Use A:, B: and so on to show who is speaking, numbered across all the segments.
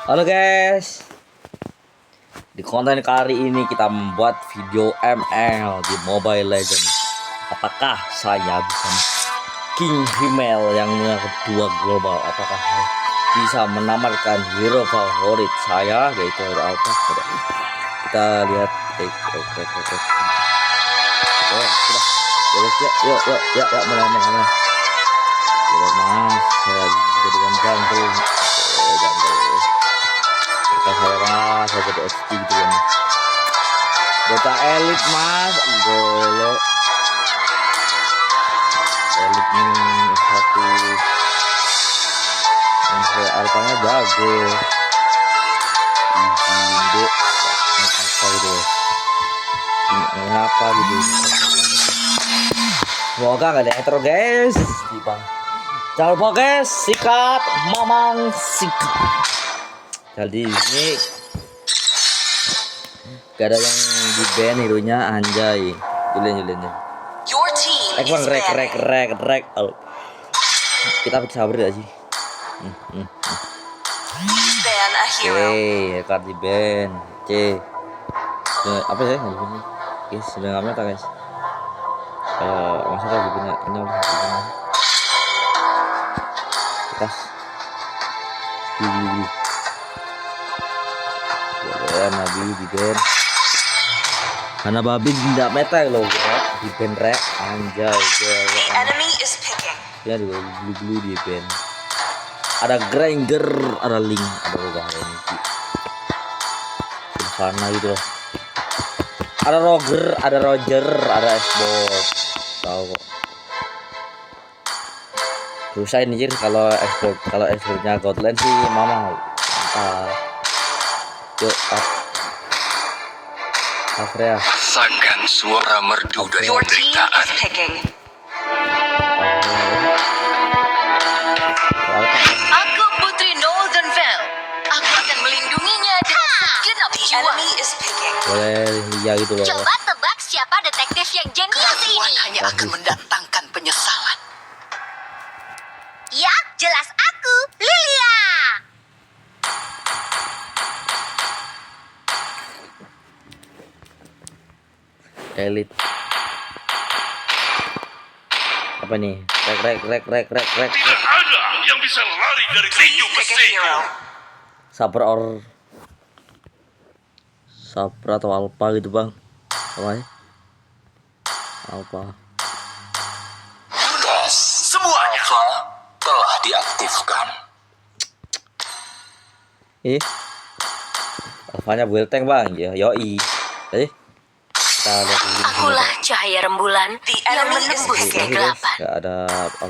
A: Halo guys, di konten kali ini kita membuat video ML di Mobile Legends. Apakah saya bisa King Himmel yang kedua global? Apakah saya bisa menamatkan hero favorit saya yaitu hero Alpha? Kita lihat. Oh, sudah. Yuk, mulai. Sudah mas, saya jadikan jungle. Saya jadi XP gitu ya mas. Bocah elit mas, golo elit nih satu. Yang alpanya jago. Ide apa gitu? Ngapa gitu? Semoga nggak ada etro guys. Jangan lupa guys, sikat mamang sikat. Jadi ini gak ada yang di ban hero-nya anjay. Julen. Bang rek. Oh. Kita sabar gak sih? Oke, card di ban. C. Apa sih? Guys, sudah nggak meta guys. Masa lagi punya ini kas. Nabi di band karena babi tidak meta loh di band rek anjay ya dulu di band ada Granger, ada Link, ada Silvana gitu loh, ada Roger, ada Xbox tahu kok susah ini kalau Xboxnya Godland sih mama yuk Afrea
B: rasakan suara merdu dari penderitaan.
C: Aku Putri Northernvale. Aku akan melindunginya dengan segenap jiwa.
A: Boleh ya gitu loh.
C: Coba tebak siapa detektif yang jenius ini.
B: Hanya akan mendatangkan penyesalan.
C: Ya, jelas aku, Lilia.
A: Elit apa nih? Rek.
B: Tidak ada yang bisa lari dari tinju besi.
A: Saper atau Alpha gitu bang? Apa ya? Alpha.
B: Tugas semuanya telah diaktifkan.
A: Alphanya build tank bang, ya yoi.
C: Akulah cahaya rembulan yang menembus kegelapan.
A: Gak ada apa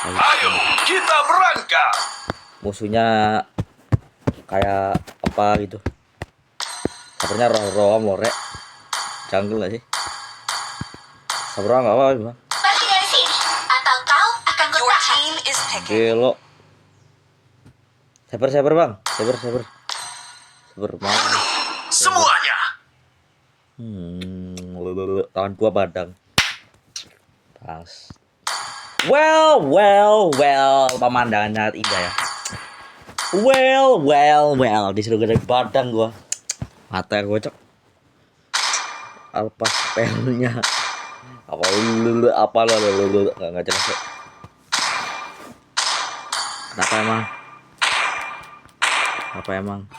A: yang
B: Ayo kita berangkat.
A: musuhnya kayak apa gitu. Sapernya roam lorek jungle lah sih. Saper nggak apa bang?
C: Pergi dari sini atau kau akan kutahan.
A: Gelo. Saper bang. Saper mau.
B: Semuanya.
A: Tangan gua badang. Pas. Well, pemandangannya indah ya. Well, disuruh gede badang gua. Mata gua cok. Alpha spellnya apa lu nggak jelas kok. Apa emang?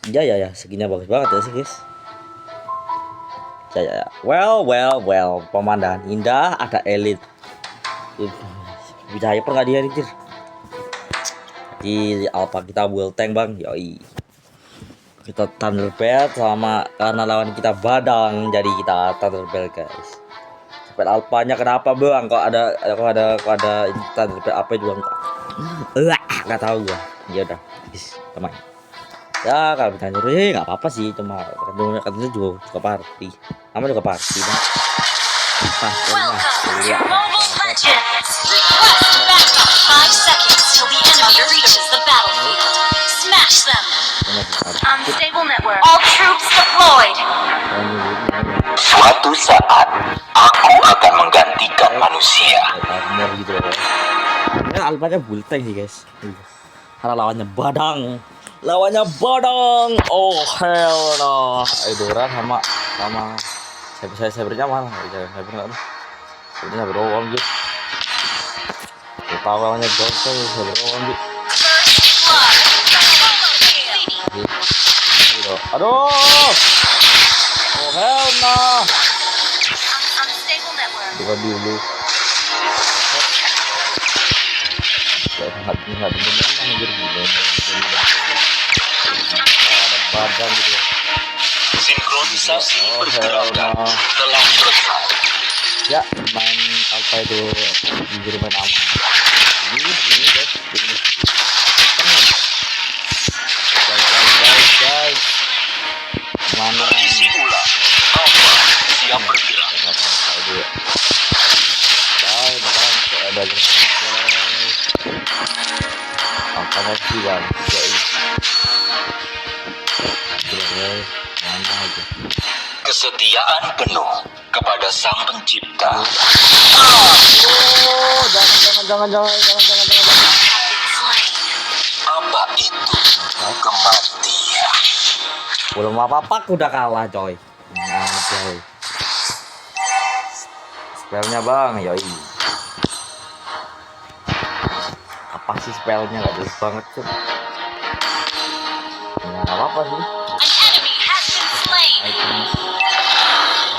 A: Ya, segini bagus banget ya sih guys. Ya. Well, pemandangan indah, ada elit. Bisa hyper nggak dia anjir? Di Alpha kita build tank bang, yoi. Kita Thunderbelt sama karena lawan kita badang, jadi kita Thunderbelt guys. Sampai Alphanya kenapa bang? Kok ada Thunderbelt apa juga enggak? Nggak tahu gua. Ya udah, guys, teman. Ya kalau ditanya nggak apa-apa sih, cuma katanya juga party. Nama juga party bang. Pas
C: Welcome to Mobile Legends. Request backup 5 seconds till the enemy reaches the battlefield. Smash them. Unstable network. All troops deployed.
B: Suatu saat aku akan menggantikan manusia.
A: Armor gitu loh. Ya Alpanya bulteng sih guys. Karena lawannya Badang. Oh hell no. Doran sama cybernya mana? Cyber enggak tuh. Cybernya berawal gitu. Kita lawannya Johnson berawal gitu. Aduh. Oh hell no.
C: Unstable network.
A: Bukan dulu. Nggak bener anjir. Badan gitu.
B: Sinkronisasi pergerakan telah selesai.
A: Ya, main apa itu jujur main aman. Ini guys, ini. Guys. Mana?
B: Isi ulang. Alpha siap bergerak.
A: Ada apa sih bang? Mana aja?
B: Kesetiaan penuh kepada Sang Pencipta.
A: Oh, jangan.
B: Apa itu? Kematian.
A: Belum apa-apa udah kalah coy. Nah, coy. Spellnya bang, yoi. Apa sih spellnya nggak jelas banget tuh. Ya, nggak apa-apa sih.
C: An enemy has been slain.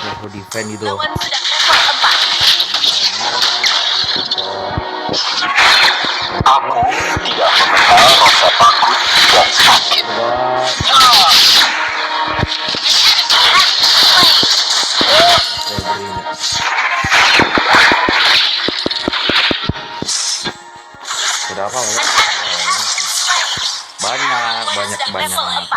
A: Aku defend gitu.
C: Lawan sudah level 4.
B: Aku tidak mengenal rasa takut dan sakit.
A: Sudah apa ya? Banyak.
C: Level 4.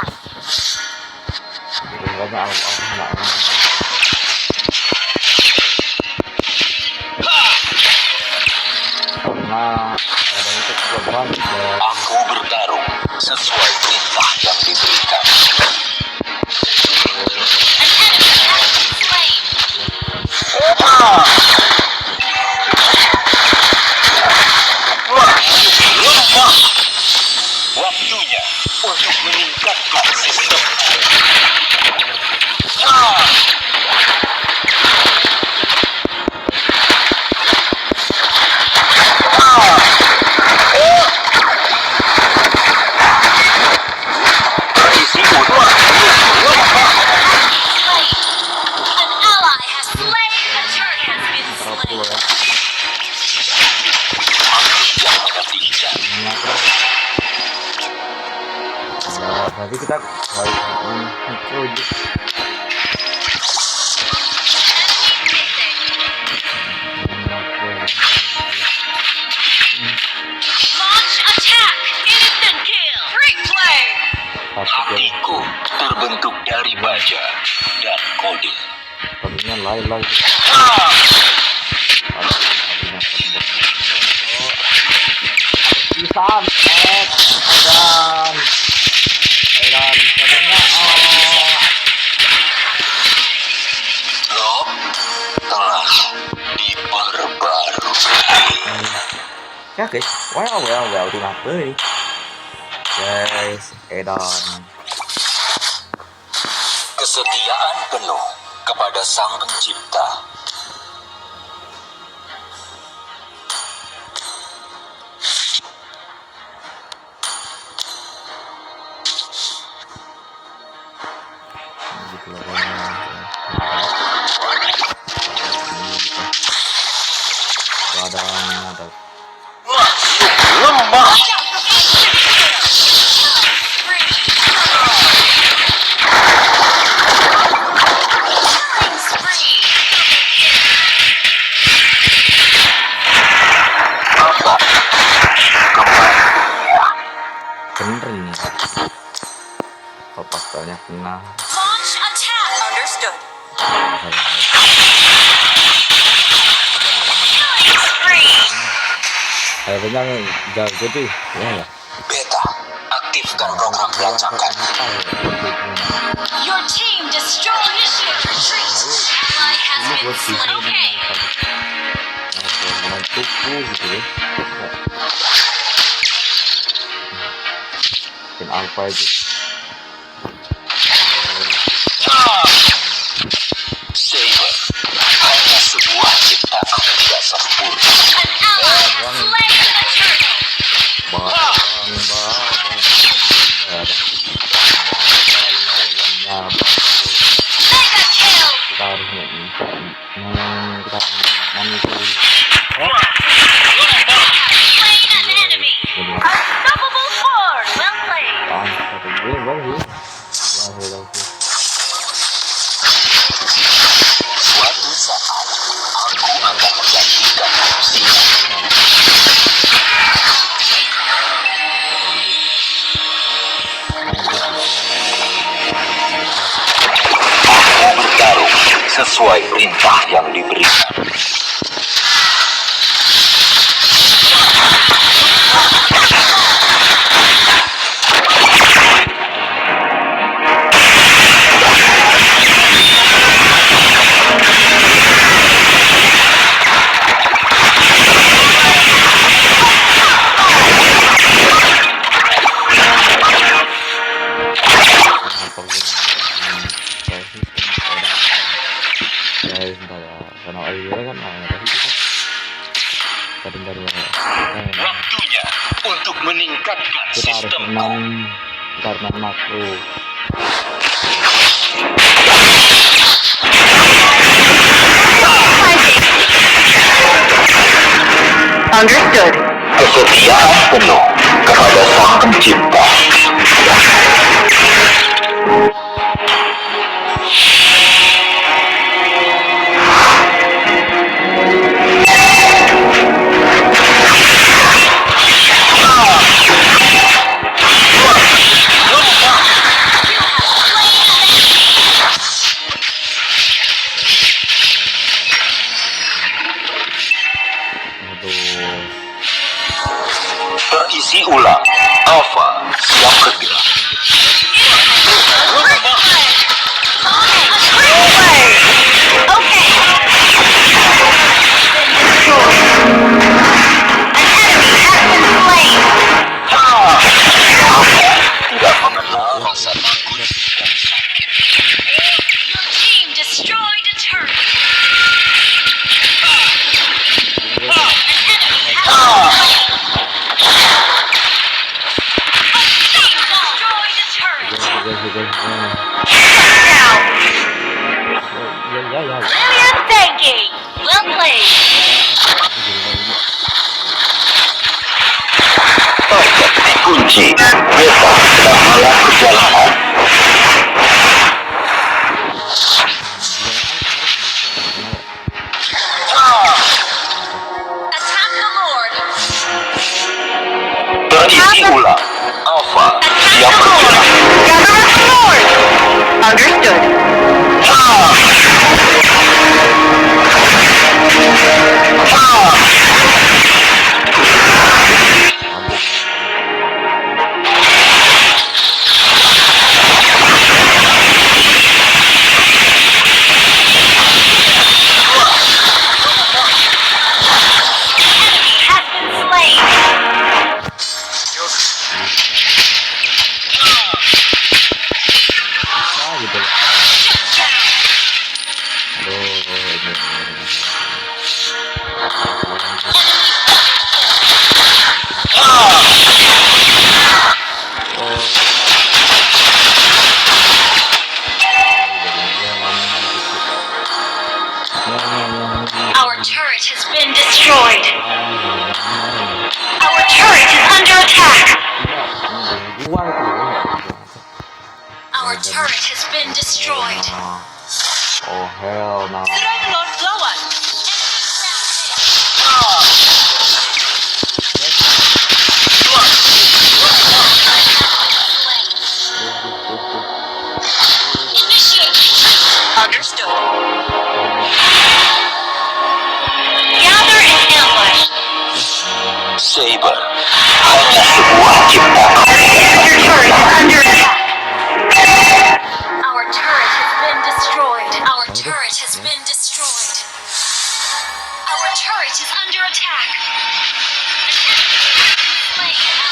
A: Nah, ada itu korban.
B: Aku bertarung sesuai perintah yang diberikan. Waktunya untuk meningkatkan sistem.
C: An ally has slain. A turret has been slain.
B: Yang mematikan.
A: Nah, nanti kita harus mikro gitu.
C: Launch attack. Instant kill. Replay.
B: Hatiku terbentuk dari baja dan kode.
A: Tadinya lain. Pisan, dan sebenarnya
B: Lob telah diperbarui.
A: ya guys, well, tidak beli guys, edan
B: Kesetiaan penuh kepada Sang Pencipta.
A: gitu loh pokoknya. Ada
B: Lemah.
A: bener ini kalau pastelnya kena
C: Launch attack. Understood. Killing spree.
A: kayaknya jago tuh ya.
B: Beta, aktifkan program pelacakan.
C: Your team destroyed. Initiate retreat. Ally has been slain. Okay.
A: Tuku gitu ya. Alpha itu.
B: Saber hanya sebuah ciptaan tidak sempurna.
C: An ally has slain the turtle. Mega kill.
A: Kita harus kita manipulasi.
C: Slain an enemy. Unstoppable sword. Well played.
B: Suatu saat aku akan menggantikan fungsinya. Aku bertarung sesuai perintah yang diberikan. Waktunya untuk meningkatkan
A: Kita harus
B: sistem.
A: menang karena makro.
C: Understood.
B: Kesetiaan penuh kepada Sang Pencipta. Terisi ulang. Alpha siap bergerak. Tidak mengenal rasa takut dan sakit.
C: Your team destroyed a turret. An enemy has destroyed a turret. Down. Brilliant thinking. Well played.
B: Target dikunci. Beta sedang dalam perjalanan.
C: Attack the Lord.
B: Terisi ulang. Alpha siap
C: Attack the Lord.
B: bergerak.
C: Gather up the Lord. Understood. Has been slain.
A: Gitu.
C: Our turret has been destroyed. Our turret is under attack. Our turret has been destroyed.
A: Oh hell no.
C: Serang Lord lawan. Initiate. Understood. Gather in ambush.
B: Saber hanya sebuah ciptaan.
C: Your turret is under attack. Our turret has been destroyed. Our turret has been destroyed. Our turret is under attack.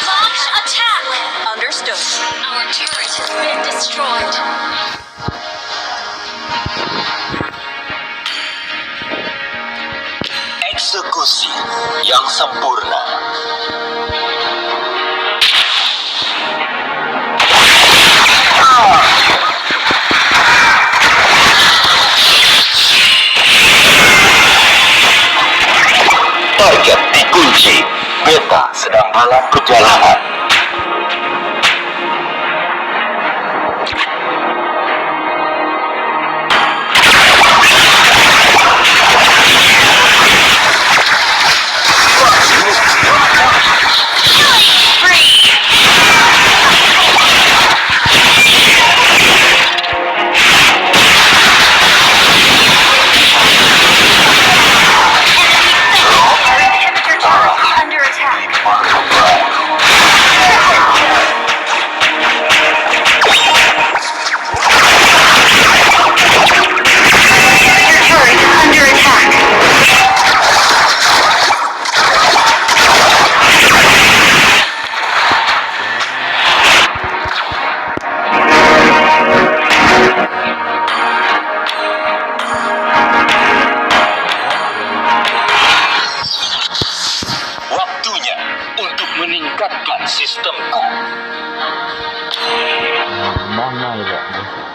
C: Launch attack. Understood. Your turret has been destroyed.
B: Eksekusi yang sempurna. Target dikunci. Beta sedang dalam perjalanan.
C: Under attack. Your turret is under attack.
B: Waktunya untuk meningkatkan sistemku.
A: Mana ya Pak?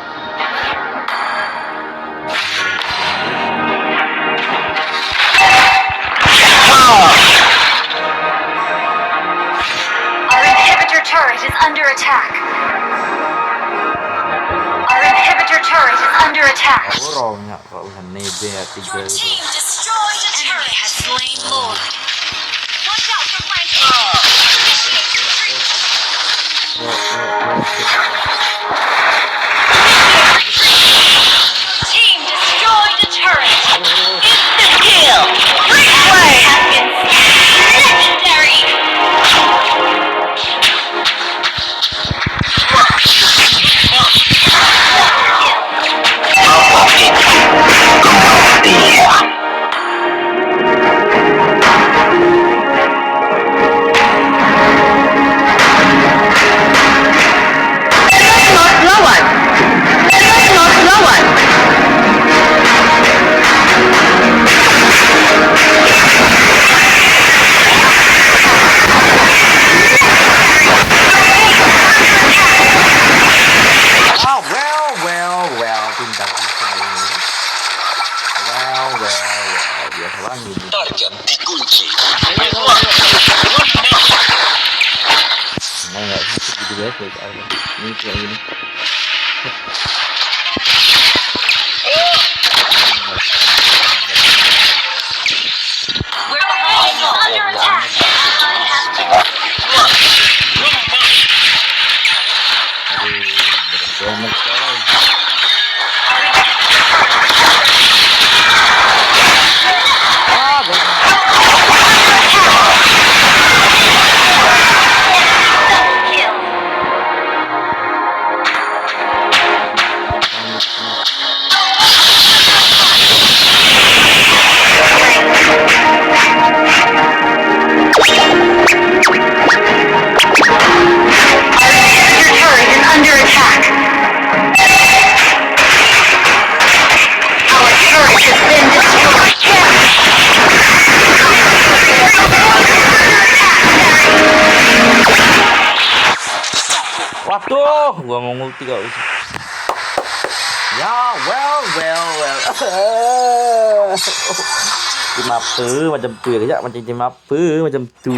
C: Our inhibitor turret is under attack. Our inhibitor turret is under attack.
A: Orangnya kok bisa nebe ya tiga
C: Your
A: itu.
C: team destroyed a turret. Has slain Lord. Watch out for flanking. Team destroyed a turret. Instant kill. Replay has been legendary.
B: Kematian.
A: Ah, well, pintar sekali ini. Biasa banget.
B: Target dikunci.
A: Nah, nggak satu gitu guys, baik aja. Ini kayak gini.
C: We're under attack.
A: Aduh, berat sekali. Ah,
C: Your turret is under attack. Our turret has been destroyed.
A: Waduh, gua mau ngulti gak bisa. Ya, well. Tim apa macam tu ya kejap, macam tim apa macam tu.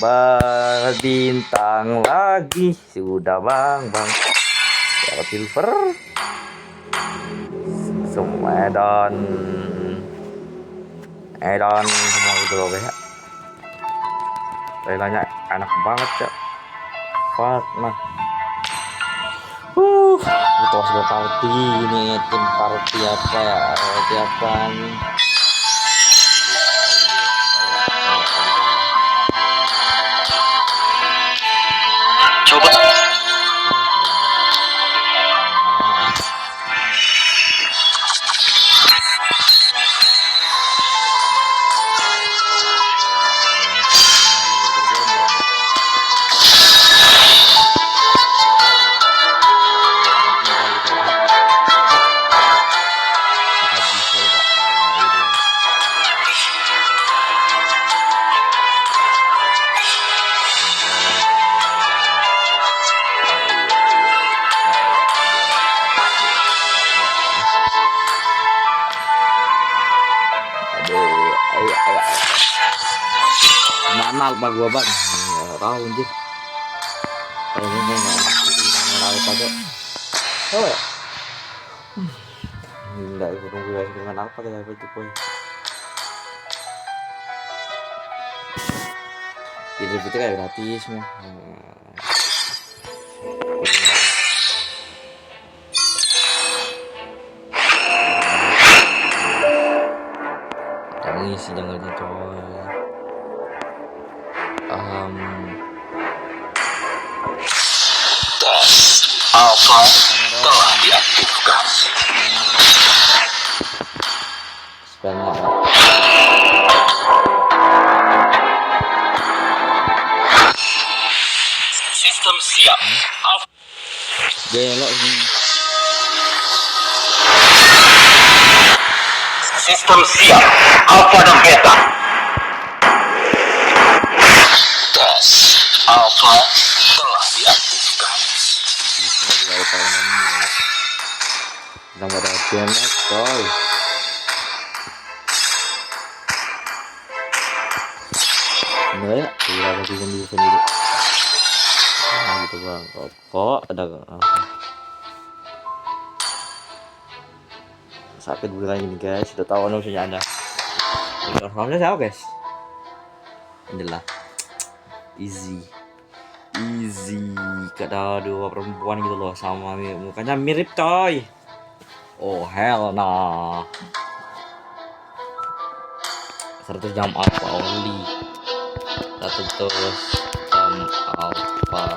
A: Berbintang lagi sudah bang. Ya, silver. Semua Edan semua gitu loh ya. Relanya enak banget ya. Fuck nah. Itu sudah party ini, tim party apa ya? Party apa nih?
B: Coba.
A: Mana alpha gua bang? Nggak tahu anjir. Kalau ini nggak alpha tuh. Tahu ya? Nggak tunggu guys dengan alpha kita dapat poin. Jadi itu kayak gratis semua. Jangan isi jangan coy.
B: Tes Alpha telah diaktifkan.
A: Spell nggak?
B: Sistem siap. Alpha.
A: Belok ini.
B: Sistem siap. Alpha dan Beta. Tes Alpha telah diaktifkan.
A: Nggak ada damage coy. Enggak ya, kita kasih sendiri. Nah gitu bang, kok ada sakit bulan ini guys, sudah tahu manusia anda. Orangnya siapa guys? Inilah easy, kada dua perempuan gitu loh, sama mukanya mirip coy. Oh hell nah. 100 jam alpha only. 100 jam alpha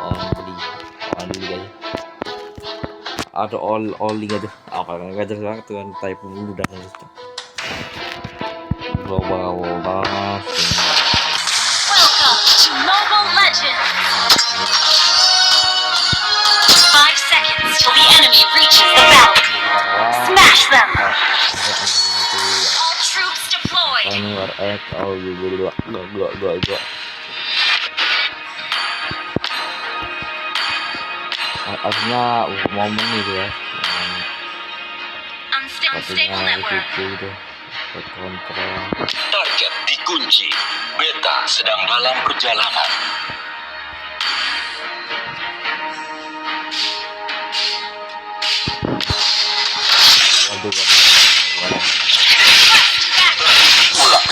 A: only guys. Ada only gitu. Apa enggak jelas banget tuh kan type dulu dah harus. Global banget.
C: Welcome to Mobile Legends! 5 seconds till the enemy reaches the battlefield. Smash them! All troops deployed!
A: Ini war dua. Artinya momen gitu ya.
C: Unstable network.
A: Itu kontrol.
B: Target dikunci. Beta sedang dalam perjalanan.
A: Waduh.
B: Ulang.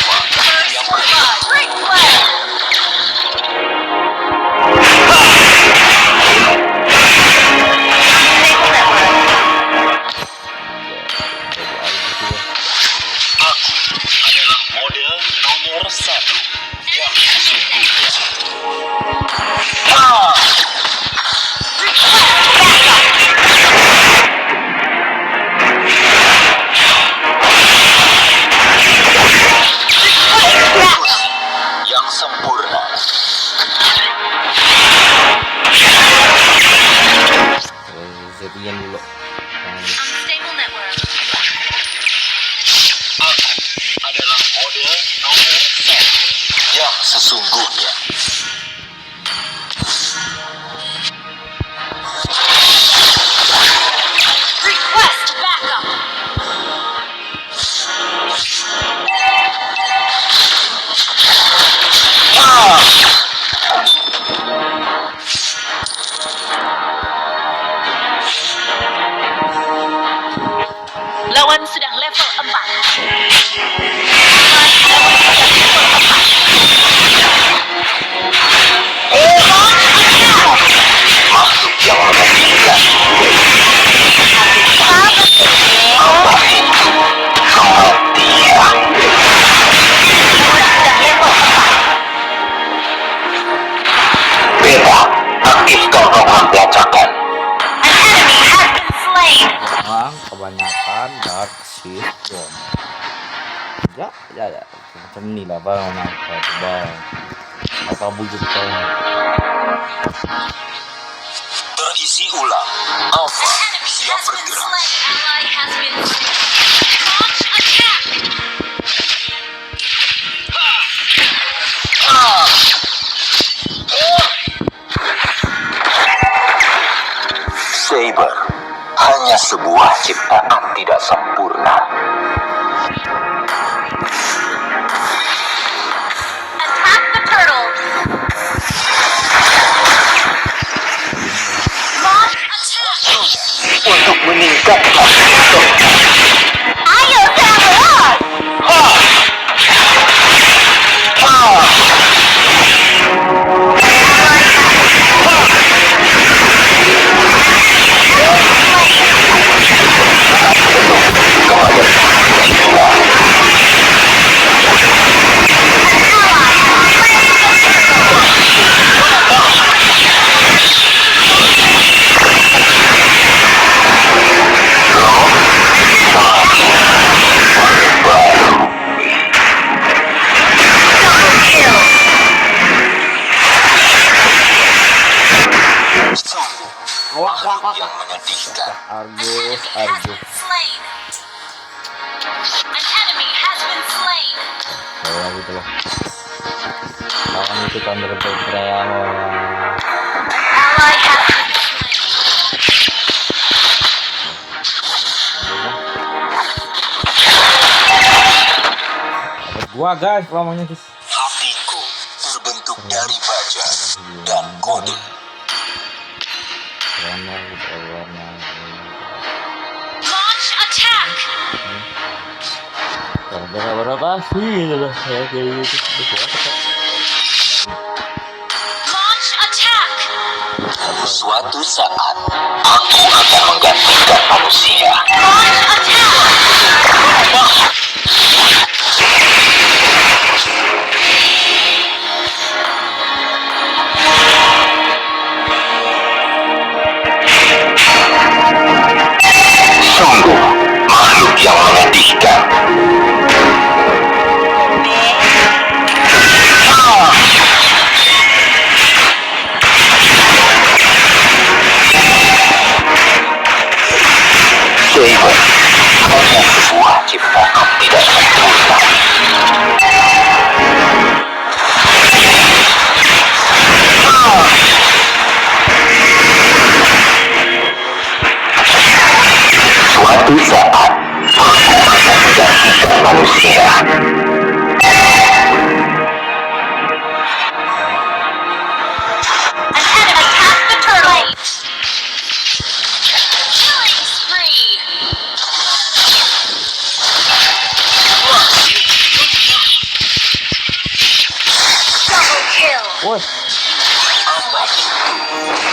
B: Alpha yang bergerak.
C: Great play! Unstable network.
B: Aku adalah model nomor 1 yang sesungguhnya. Yang sempurna.
A: Jadian dulu.
C: Unstable network.
B: Aku adalah model nomor 1 yang sesungguhnya.
C: Request backup! Lawan sudah level 4.
B: Makhluk yang menggila. Kematian. Beta, aktifkan program pelacakan.
C: An enemy has been slain!
A: Memang kebanyakan dark system. Ya. Macam ni lah bang, apa bujuk kau?
B: Terisi ulang. Alpha
C: Enemy
B: siap
C: has been
B: bergerak.
C: slain! Ally has been slain! Launch attack!
B: Saber hanya sebuah ciptaan tidak sempurna.
C: has been slain. An enemy has been slain.
A: Ya gitu loh. Lawan itu Thunderbolt Dragon.
C: Ally has been
A: Dapat gua guys, lamanya guys.
B: Hatiku terbentuk dari baja dan kode.
A: Warna gitu, warna.
C: launch attack.
A: Berapa sih gitu loh ya kayak gitu.
C: Launch attack.
B: Suatu saat, aku akan menggantikan manusia.
C: Launch attack.
B: Sungguh, makhluk yang mengedihkan. Saber, hanya sebuah ciptaan tidak sempurna. Suatu saat, aku akan menggantikan manusia.
C: An enemy attacked the turtle. Killing spree. Double kill.
A: Woi,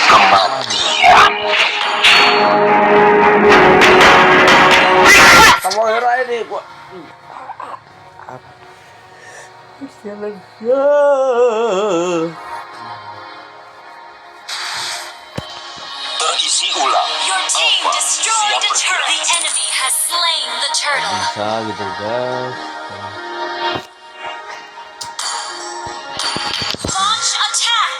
B: Kematian.
A: kamu hero ini gua. Ya.
B: Terisi ulang.
C: Your team
B: Alpha
C: destroyed
B: siap
C: a turtle.
B: bergerak.
C: The enemy has slain the turtle.
A: Bisa gitu guys.
C: Launch attack.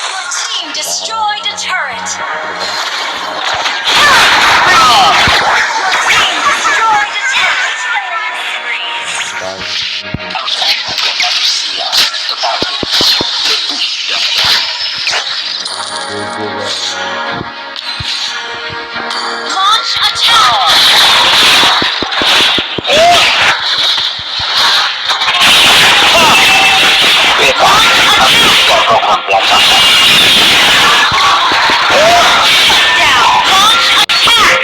C: Your team destroyed a turret. Your team destroyed a turret.
B: Aku bukan manusia, tetapi lebih dahsyat.
C: Launch attack.
B: Bebas, aku program pelacakan.
C: Down. Launch attack.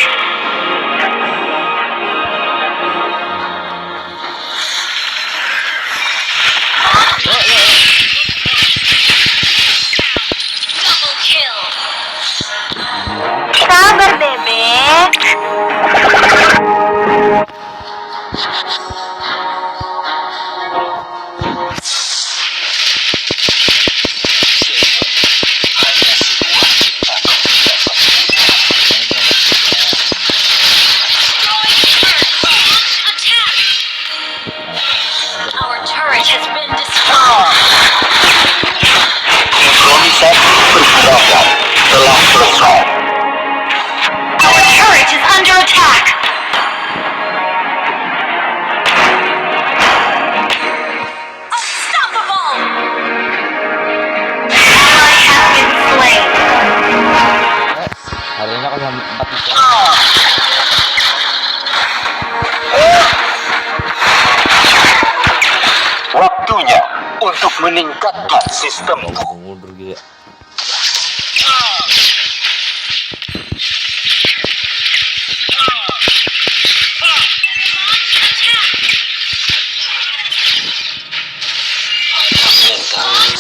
C: Double kill. Sabar bebek. Our turret has been destroyed.
B: Sinkronisasi pergerakan telah selesai.
C: Our turret is under attack. Unstoppable. Ally has been slain.
A: Harinya kan sampai 4 itu.
B: Waktunya untuk meningkatkan sistemku.
A: Mundur gitu.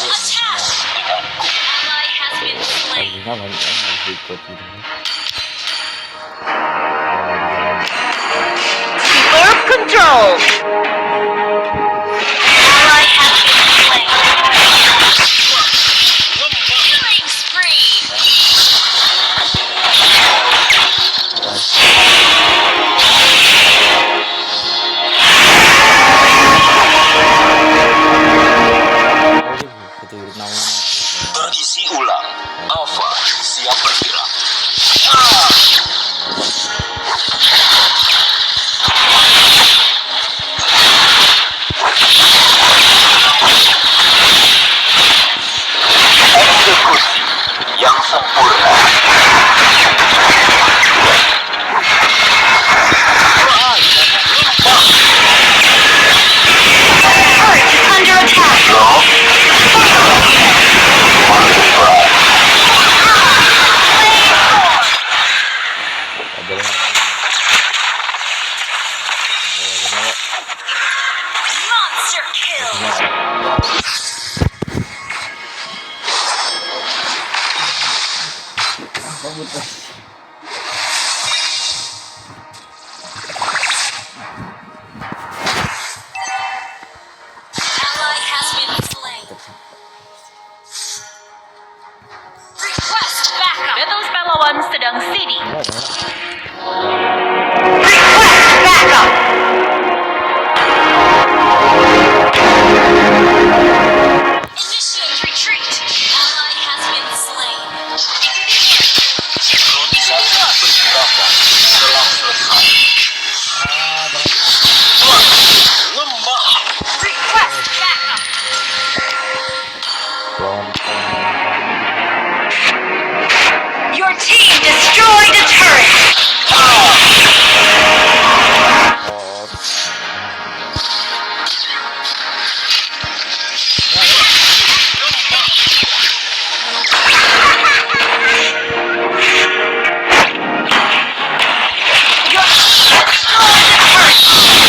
C: Attack. Ally has been slain.
A: Harinya banyak yang ikut gitu.
C: Keeper control. Ally has been slain. Killing spree.
A: Itu nama-nama.
B: Terisi ulang. Alpha siap bergerak.
C: Monster kill. Ally has been slain. Request backup. Beto's pahlawan sedang seeding. Request backup. Initiate retreat. Ally has been slain.
B: Sinkronisasi pergerakan telah selesai. Lemah.
C: Request backup. Your team destroyed a turret. Your team destroyed a turret.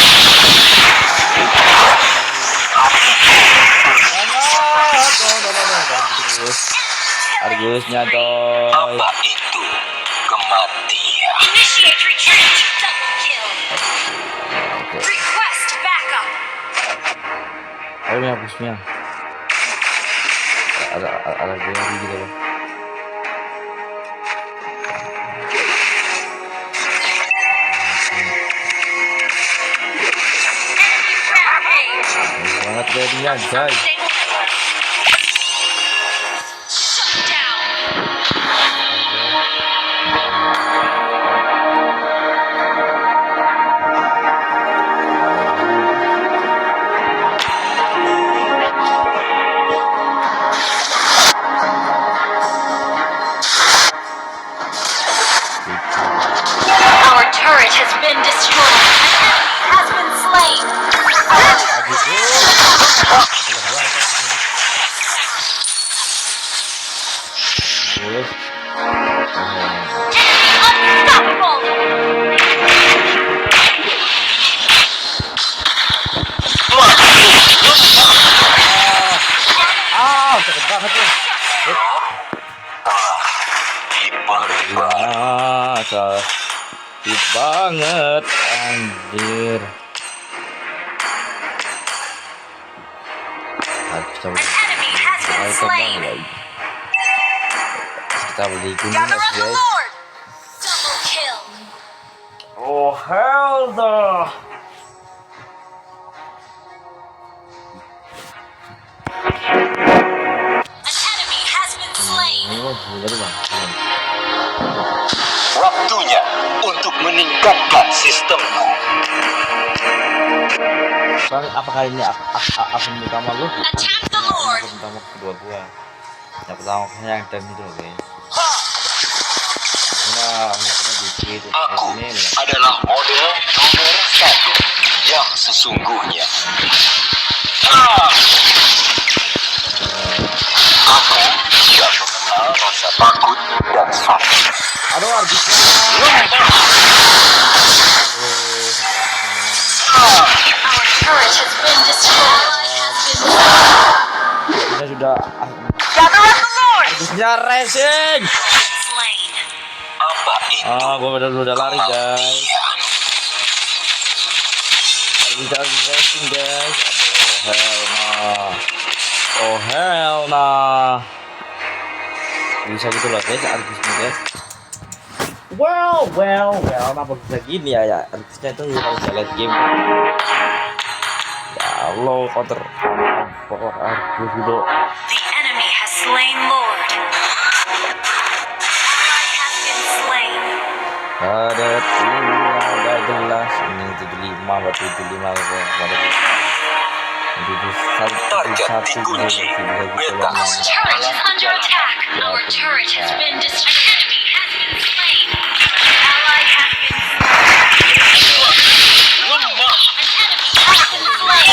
A: Argusnya coy.
B: Apa itu? Kematian.
C: Initiate retreat. Double kill. Request backup.
A: Ayo Mia, push Mia. Ada gue lagi gitu loh.
C: Enemy rampage.
A: Banget gue dia Jai.
C: Unstable network. Shut down. Our turret has been destroyed. An enemy has been slain.
A: Terus.
C: Unstoppable.
A: Cepet banget tuh.
B: Diberikan.
A: Sakit banget anjir. Kita
C: An enemy has been slain.
A: beli gunung
C: Gather up the
A: guys.
C: Lord. Double kill.
A: Oh hell no.
C: An enemy has been slain.
A: Oh gila tuh bang.
B: Waktunya untuk meningkatkan sistemku.
A: Bang, apakah ini akun utama lu?
C: Attack the Lord.
A: Akun utama kedua gua. Yang pertama yang dan itu loh guys. Nah, di tweet
B: Aku
A: ini
B: adalah model nomor 1 yang sesungguhnya. Aku tidak mengenal rasa takut dan sakit.
A: aduh arbitnya.
C: Our turret has been destroyed. Has been slain.
A: Kita sudah
C: Gather up the Lord.
A: arbitnya racing.
C: Slain.
B: Apa itu?
A: Gua udah lari guys. Arbitnya racing guys. Oh hell nah. Bisa gitu loh guys arbitnya guys. Well, kenapa bisa gini ya? Arbitnya itu kalau bisa lihat game. Ya Allah, counter arbit dulu.
C: The enemy has slain Lord. Ally has been slain.
A: Ada udah jelas ini 75 buat 75 pada
B: Target dikunci. Beta
C: Our turret is under attack. Our turret has been destroyed. An enemy has been slain. Ally has been slain.
B: lemah.
C: An enemy has been slain.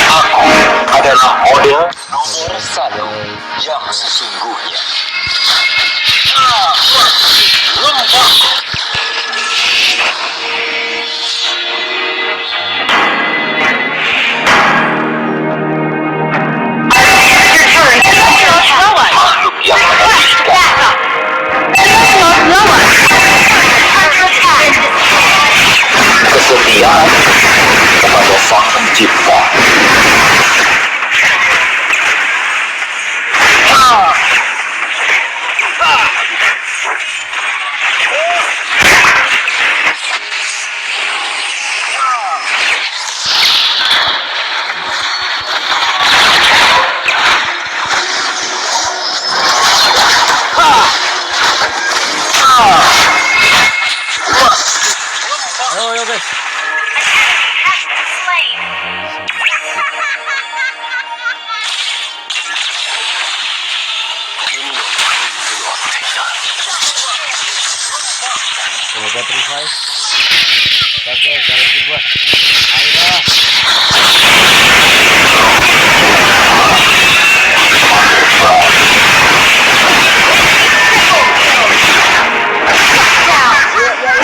B: Aku adalah model nomor 1 yang sesungguhnya. Lemah.
A: Robot revive. Oke, jangan gua. Ayo dah.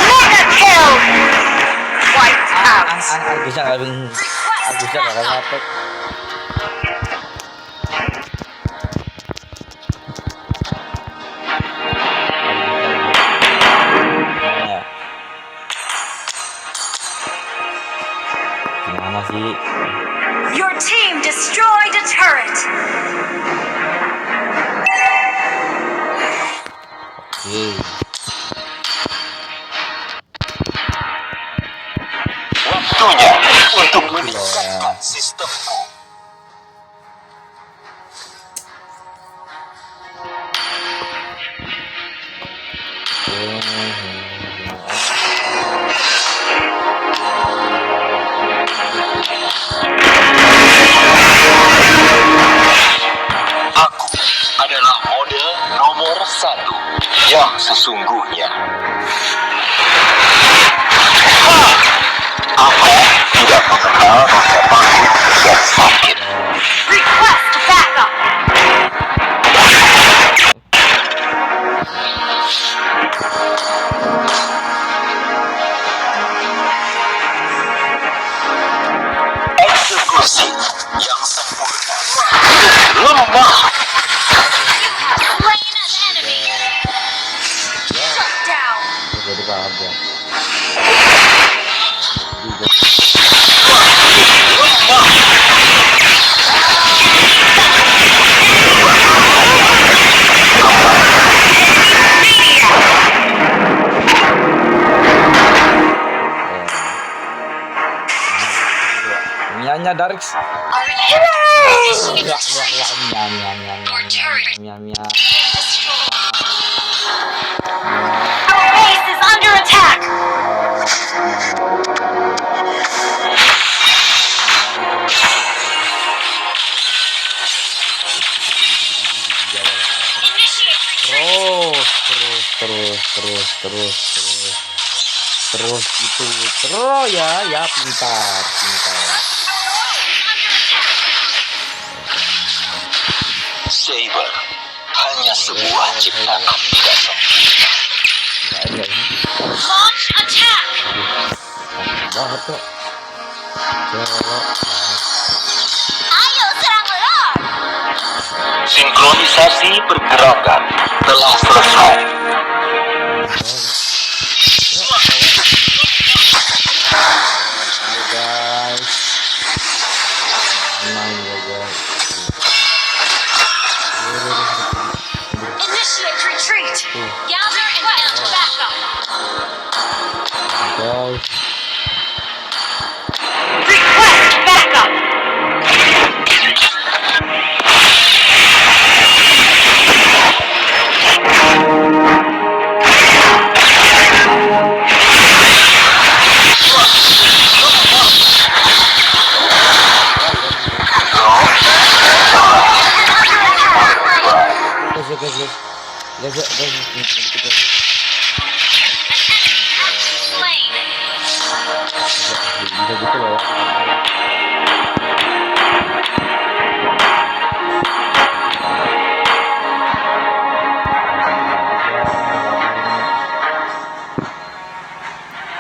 C: Mega kill! Wiped out.
A: Bisa nggak ngapet. Gimana sih?
C: Your team destroyed a turret.
A: Oke.
B: Waktunya untuk meningkatkan sistemku. Aku adalah model nomor 1 yang sesungguhnya. Aku tidak mengenal rasa takut dan sakit.
C: Request backup.
B: Eksekusi yang sempurna. Lemah.
C: Slain an enemy. Shut down.
A: Jadi ada. Mianya Darix.
C: Our initiating
A: Ya,
C: retreat. Your turret
A: mia.
C: destroyed. Our base is under attack. Initiate retreat.
A: Terus gitu. Terus ya pintar.
B: Saber hanya sebuah ciptaan tidak sempurna.
A: Enggak ini.
C: Launch attack.
A: Banget kok.
C: Ayo serang Lord.
B: Sinkronisasi pergerakan telah selesai.
A: Ayo guys. Main ya guys.
C: Initiate retreat. Gather and build backup.
A: Guys.
C: Request backup.
A: Guys.
C: Slain.
A: Bisa gitu loh ya.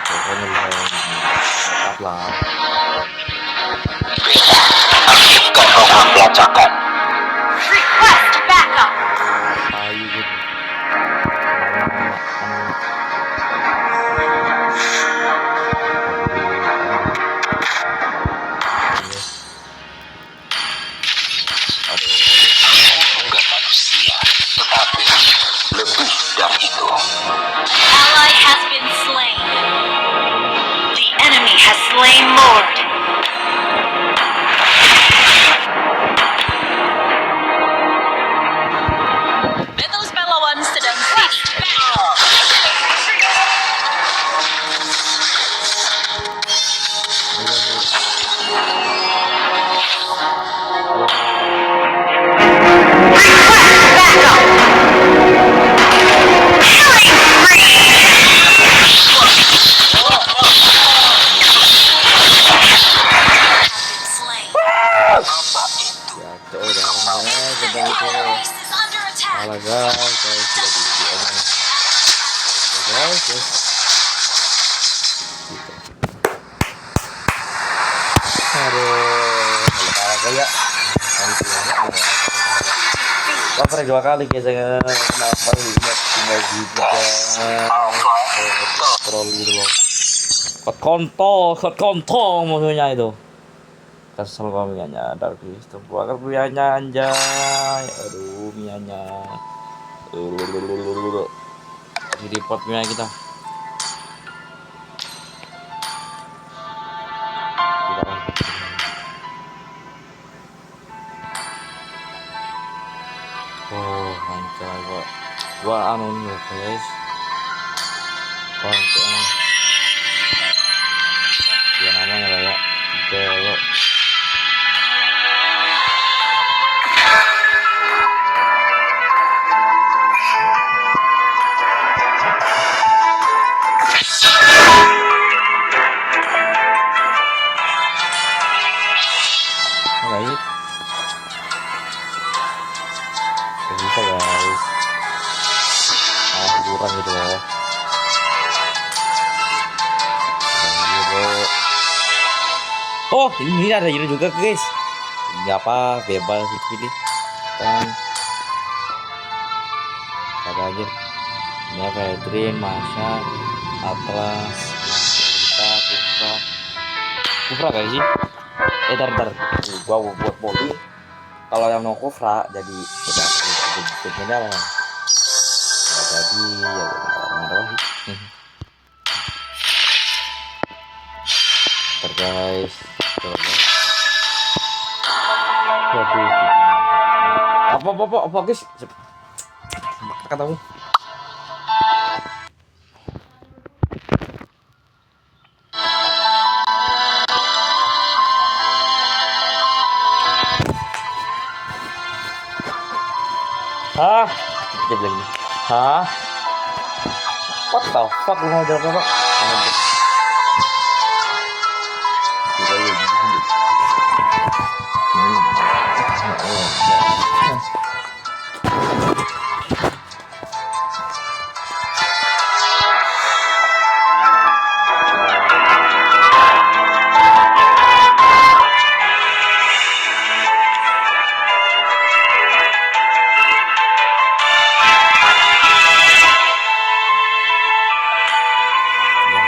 A: Pokoknya bisa up lah.
B: Aktifkan program pelacakan.
C: Request backup.
A: Ayo gitu.
B: Bukan manusia, tetapi lebih dari itu.
C: Ally has been slain. The enemy has slain Lord.
A: guys. Gitu. Aduh, kalau kayak cover 2 kali guys, kenapa ingat tinggal juga scroll gitu loh. Hot kontol maksudnya itu. Kesel kami nyadar guys, buat mianya anjay. Aduh, mianya. Jadi pot mia kita. Oh, lancar gua anu nih guys. Ya namanya lah ya. Belok. Baik. Bisa guys. Kurang gitu loh. Oh, ini ada hero juga guys. Ini apa? Bebas pilih. Kan. Apa aja? Ini apa? Edrin, Masya, Atlas, Kufra kayak sih. Dar. Gua buat body. Kalau yang no Kufra jadi beda apa? Jadi ya ada sih. Guys. Apa guys? Katamu. Hah? Dia bilang gini. Hah? What the fuck, lu mau jawab apa?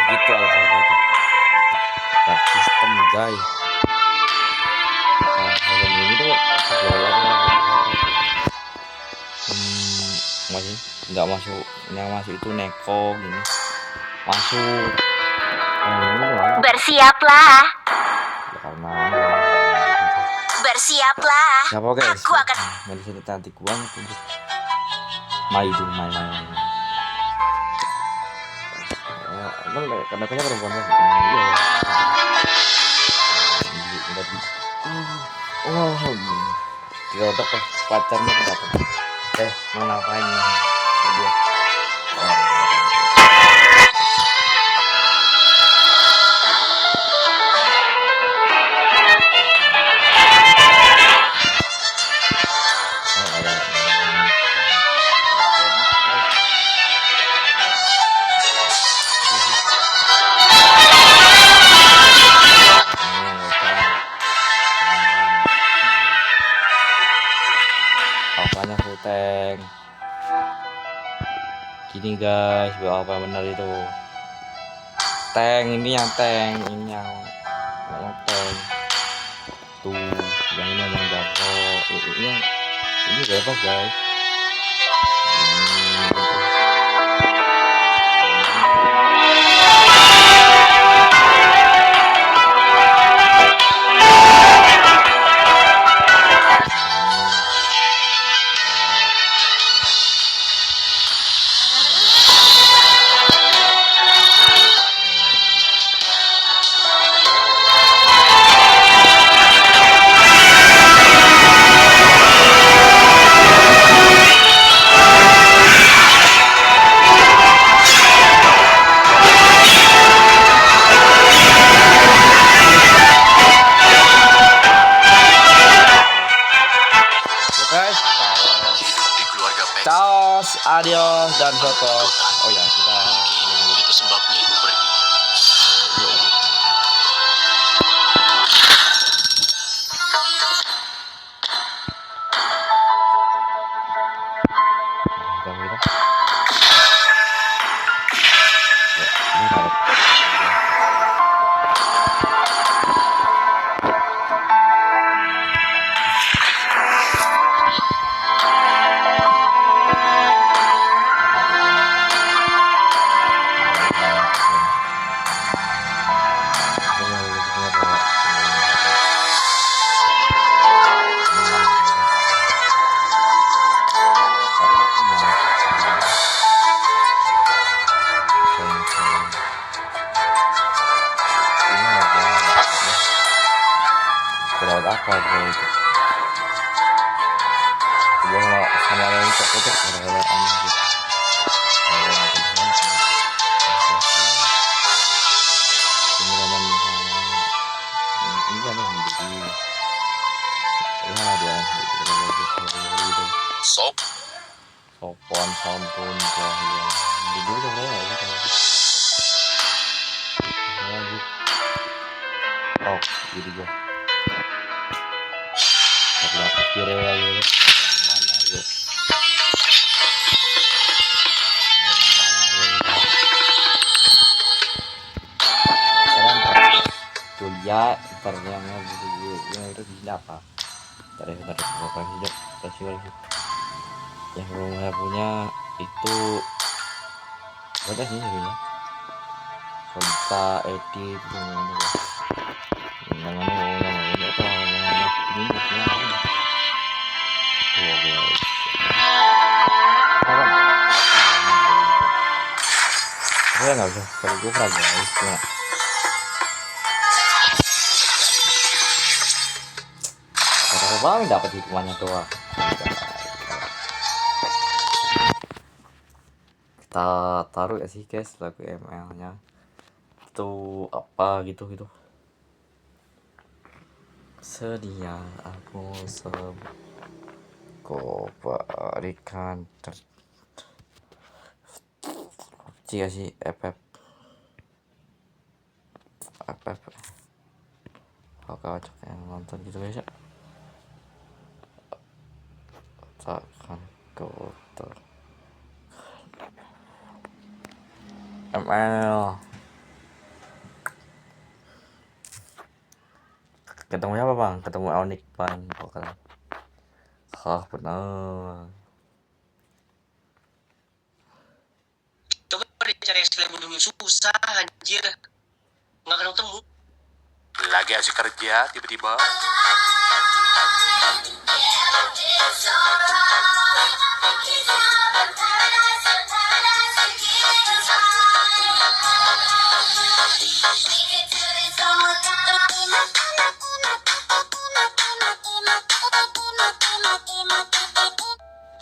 A: Gitu alfabet. Tak sistem guys. Nah, ini tuh masih nggak masuk, yang masuk itu Neko gini masuk.
C: Bersiaplah.
A: Ya, karena
C: Bersiaplah.
A: siapa guys?
C: Aku akan
A: main sini cantik banget tuh. Main. Kadang-kadang perempuan kan. Iya. Oh, tidak ada pacarnya datang. Mau ngapain nih? Dia. Apanya full tank gini guys, bawa apa benar itu tank, ini yang tank, ini yang tank tuh, yang ini yang jago, ini bebas guys. Ini dapat. Dapat apa bro itu? Coba sama yang cocok kalau aneh gitu. Pengiriman sama ini kan yang begini. Ya dia gitu.
B: Sop,
A: Sopan santun bahaya. Dulu udah ya gitu. Lanjut. Oh, gitu gua. Aku kira ya gitu. Mana ya? Sekarang kuliah ternyata yang itu di apa? Tarik yang rumah punya itu berapa sih jadinya? Konta edit namanya apa namanya ini guys. Saya nggak bisa kalau gue pernah guys cuma kata bang dapat hukumannya doang. Kita taruh ya sih guys lagu ML nya itu apa gitu sedia aku kau berikan jika sih FF kalau cocok yang nonton gitu guys ya takkan kau ML ketemu siapa bang? Ketemu Onyx bang pokoknya. Benar.
D: Coba dicari Sailor Moon susah anjir. Nggak ketemu.
B: lagi asik kerja tiba-tiba.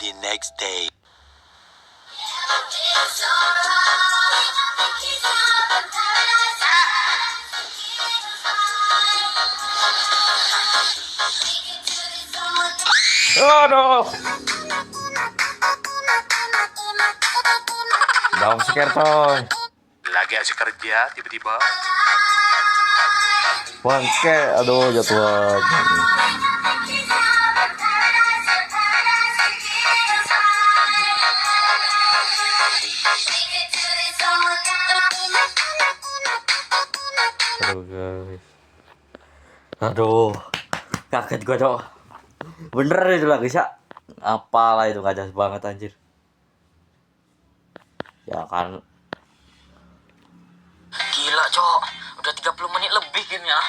B: The next day.
A: Aduh. Jam sekarang.
B: Lagi asik kerja tiba-tiba.
A: Bangke, aduh jatuh. Aduh guys. Aduh. Kaget gua, Cok. Bener itu lah guys ya. Apalah itu gak jelas banget anjir. Ya kan.
D: Gila, Cok. Udah 30 menit lebih gamenya.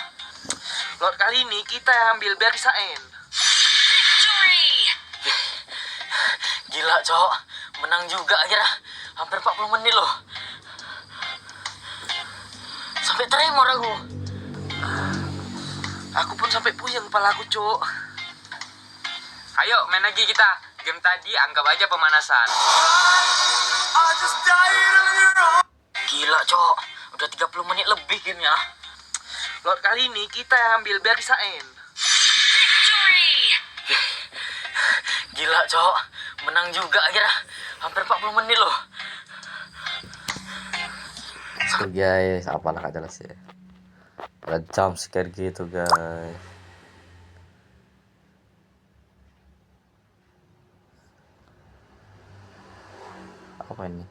D: Lord kali ini kita yang ambil biar bisa end. Gila, Cok. Menang juga akhirnya. Hampir 40 menit loh. Sampai tremor aku. Aku pun sampai puyeng kepala aku, Cok. Ayo main lagi kita. Game tadi anggap aja pemanasan. Gila, Cok. Udah 30 menit lebih gamenya. Lord kali ini kita yang ambil biar bisa end. Gila, Cok. Menang juga akhirnya. Hampir 40 menit loh.
A: Tuh guys, apalah gak jelas ya. Ada jump scare gitu guys. Apa ini?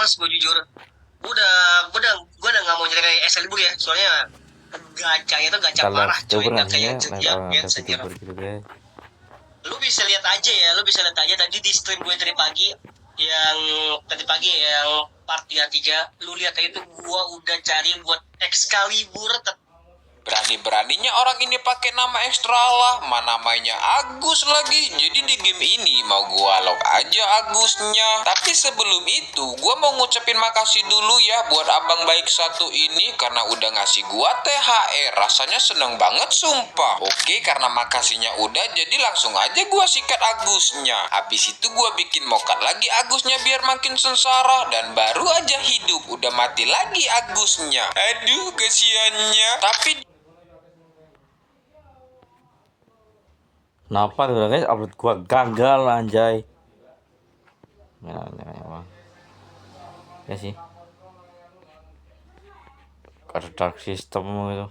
E: males gue jujur. Gue udah nggak mau nyari kayak SL libur ya, soalnya gacanya tuh gacha
A: Kalau
E: parah coy,
A: coba
E: nggak kayak
A: kalau
E: Gens
A: nanti
E: anjir.
A: gitu guys.
E: Lu bisa lihat aja tadi di stream gue tadi pagi yang part 3, lu lihat aja tuh gue udah cari buat Excalibur.
B: Berani-beraninya orang ini pakai nama ekstra lah, mana namanya Agus lagi. Jadi di game ini mau gua lock aja Agusnya. Tapi sebelum itu, gua mau ngucapin makasih dulu ya buat abang baik satu ini karena udah ngasih gua THR. Rasanya seneng banget sumpah. Oke, karena makasihnya udah, jadi langsung aja gua sikat Agusnya. Habis itu gua bikin mokat lagi Agusnya biar makin sengsara, dan baru aja hidup udah mati lagi Agusnya. Aduh, kesiannya. Tapi
A: Kenapa tuh guys, upload gua gagal anjay. Nah, ya sih. Ada dark system gitu.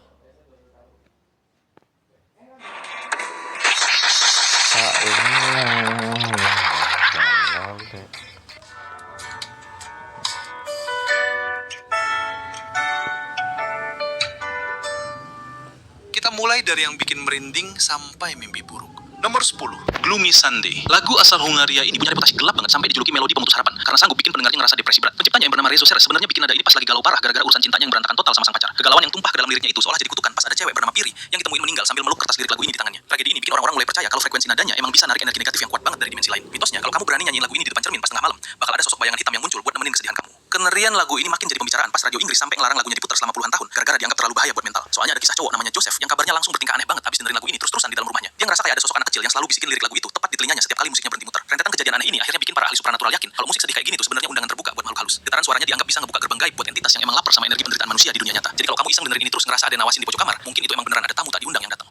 F: Kita mulai dari yang bikin merinding sampai mimpi buruk. Nomor 10, Gloomy Sunday. Lagu asal Hungaria ini punya reputasi gelap banget sampai dijuluki melodi pemutus harapan karena sanggup bikin pendengarnya ngerasa depresi berat. Penciptanya yang bernama Rezo Serres sebenarnya bikin nada ini pas lagi galau parah gara-gara urusan cintanya yang berantakan total sama sang pacar. Kegalauan yang tumpah ke dalam liriknya itu seolah jadi kutukan pas ada cewek bernama Piri yang ditemuin meninggal sambil meluk kertas lirik lagu ini di tangannya. Tragedi ini bikin orang-orang mulai percaya kalau frekuensi nadanya emang bisa narik energi negatif yang kuat banget dari dimensi lain. Mitosnya kalau kamu berani nyanyiin lagu ini di depan cermin pas tengah malam, bakal ada sosok bayangan hitam yang muncul buat nemenin kesedihan kamu. Kengerian lagu ini makin jadi pembicaraan pas radio Inggris sampai ngelarang lagunya diputar selama puluhan tahun gara-gara dianggap terlalu bahaya buat mental. Soalnya ada kisah cowok namanya Joseph yang kabarnya langsung bertingkah aneh banget habis dengerin lagu ini terus-terusan di dalam rumahnya. Dia ngerasa kayak ada sosok anak kecil yang selalu bisikin lirik lagu itu tepat di telinganya setiap kali musiknya berhenti muter. Rentetan kejadian aneh ini akhirnya bikin para ahli supranatural yakin kalau musik sedih kayak gini tuh sebenarnya undangan terbuka buat makhluk halus. Getaran suaranya dianggap bisa ngebuka gerbang gaib buat entitas yang emang lapar sama energi penderitaan manusia di dunia nyata. Jadi kalau kamu iseng dengerin ini terus ngerasa ada yang nawasin di pojok kamar, mungkin itu emang beneran ada tamu tak diundang yang datang.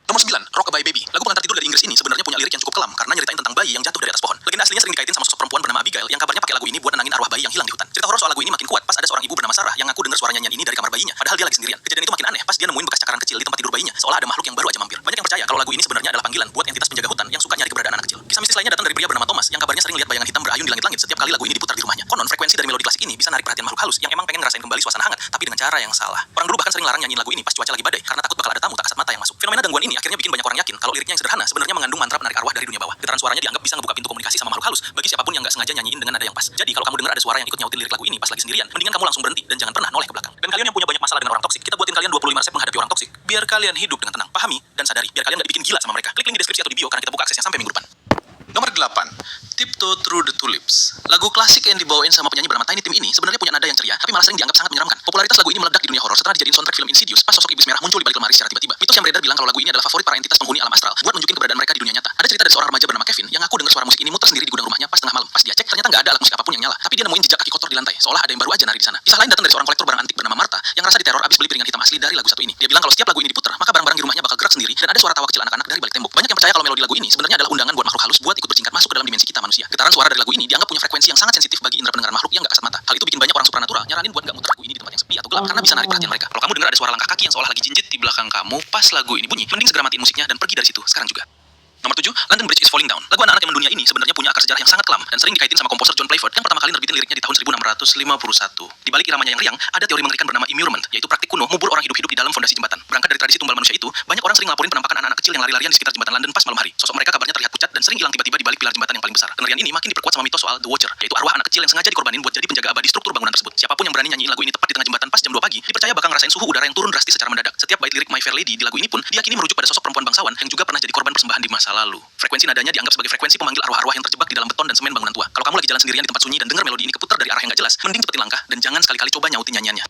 F: Nomor 9, Rockabye Baby. Lagu pengantar tidur dari Inggris ini sebenarnya punya lirik yang cukup kelam karena nyeritain tentang bayi yang jatuh dari atas pohon. Legenda aslinya sering dikaitin sama sosok perempuan bernama Abigail yang kabarnya pakai lagu ini buat nenangin arwah bayi yang hilang di hutan. Cerita horor soal lagu ini makin kuat pas ada seorang ibu bernama Sarah yang ngaku dengar suara nyanyian ini dari kamar bayinya, padahal dia lagi sendirian. Kejadian itu makin aneh pas dia nemuin bekas cakaran kecil di tempat tidur bayinya, seolah ada makhluk yang baru aja mampir. Banyak yang percaya kalau lagu ini sebenarnya adalah panggilan buat entitas penjaga hutan yang suka nyari keberadaan anak kecil. Kisah mistis lainnya datang dari pria bernama Thomas yang kabarnya sering lihat bayangan hitam berayun di langit-langit setiap kali lagu ini diputar di rumahnya. Konon frekuensi dari melodi klasik ini bisa narik perhatian makhluk halus yang emang pengen ngerasain kembali suasana hangat, tapi dengan cara yang salah. Orang dulu bahkan sering larang nyanyiin lagu ini pas cuaca lagi badai karena takut bakal ada tamu tak kasat mata yang masuk. Fenomena gangguan ini akhirnya bikin banyak orang yakin kalau liriknya yang sederhana sebenarnya mengandung mantra penarik arwah dari dunia bawah. Getaran suaranya dianggap bisa ngebuka pintu komunikasi sama makhluk halus bagi siapapun yang nggak sengaja nyanyiin dengan nada yang pas. Jadi kalau kamu dengar ada suara yang ikut nyautin lirik lagu ini pas lagi sendirian, mendingan kamu langsung berhenti dan jangan pernah noleh ke belakang. Dan kalian yang punya banyak masalah dengan orang toksik, kita buatin kalian 25 resep menghadapi orang toksik biar kalian hidup dengan tenang. Pahami dan sadari biar kalian nggak dibikin gila sama mereka. Klik link di deskripsi atau di bio karena kita buka aksesnya sampai minggu depan. Nomor 8, Tiptoe Through the Tulips. Lagu klasik yang dibawain sama penyanyi bernama Tiny Tim ini sebenarnya punya nada yang ceria, tapi malah sering dianggap sangat menyeramkan. Popularitas lagu ini meledak di dunia horor setelah dijadiin soundtrack film Insidious pas sosok iblis merah muncul di balik lemari secara tiba-tiba. Mitos yang beredar bilang kalau lagu ini adalah favorit para entitas penghuni alam astral buat nunjukin keberadaan mereka di dunia nyata. Ada cerita dari seorang remaja bernama Kevin yang ngaku dengar suara musik ini muter sendiri di gudang rumahnya pas tengah malam. Pas dia cek ternyata nggak ada alat musik apapun yang nyala, tapi dia nemuin jejak kaki kotor di lantai, seolah ada yang baru aja nari di sana. Kisah lain datang dari seorang kolektor barang antik bernama Martha yang ngerasa diteror abis beli piringan hitam asli dari lagu satu ini. Dia bilang kalau setiap lagu ini diputar, maka barang-barang di rumahnya bakal gerak sendiri dan ada suara tawa kecil anak-anak dari balik tembok. Banyak yang percaya kalau melodi lagu ini sebenarnya adalah undangan buat makhluk halus buat ikut berjingkat masuk ke dalam dimensi kita manusia. Getaran suara dari lagu ini dianggap punya frekuensi yang sangat sensitif bagi indera pendengar makhluk yang nggak kasat mata. Hal itu bikin banyak orang supranatural nyaranin buat nggak muter lagu ini di tempat yang sepi atau gelap karena bisa narik perhatian mereka. Kalau kamu dengar ada suara langkah kaki yang seolah lagi jinjit di belakang kamu pas lagu ini bunyi, mending segera matiin musiknya dan pergi dari situ sekarang juga. Nomor 7, London Bridge is Falling Down. Lagu anak-anak yang mendunia ini sebenarnya punya akar sejarah yang sangat kelam dan sering dikaitin sama komposer John Playford yang pertama kali nerbitin liriknya di tahun 1651. Di balik iramanya yang riang, ada teori mengerikan bernama immurement, yaitu praktik kuno ngubur orang hidup-hidup di dalam fondasi jembatan. Berangkat dari tradisi tumbal manusia itu, banyak orang sering ngelaporin penampakan anak-anak kecil yang lari-larian di sekitar jembatan London pas malam hari. Sosok mereka kabarnya terlihat pucat dan sering hilang tiba-tiba di balik pilar jembatan yang paling besar. Kengerian ini makin diperkuat sama mitos soal The Watcher, yaitu arwah anak kecil yang sengaja dikorbanin buat jadi penjaga abadi struktur bangunan tersebut. Siapapun yang berani nyanyiin lagu ini tepat di tengah jembatan pas jam 2 pagi, dipercaya bakal ngerasain suhu udara yang turun drastis secara mendadak. Setiap bait lirik My Fair Lady di lagu ini pun diyakini merujuk pada sosok perempuan bangsawan yang juga pernah jadi korban persembahan di masa lalu. Frekuensi nadanya dianggap sebagai frekuensi pemanggil arwah-arwah yang terjebak di dalam beton dan semen bangunan tua. Kalau kamu lagi jalan sendirian di tempat sunyi dan dengar melodi ini keputar dari arah yang gak jelas, mending cepetin langkah dan jangan sekali-kali coba nyautin nyanyiannya.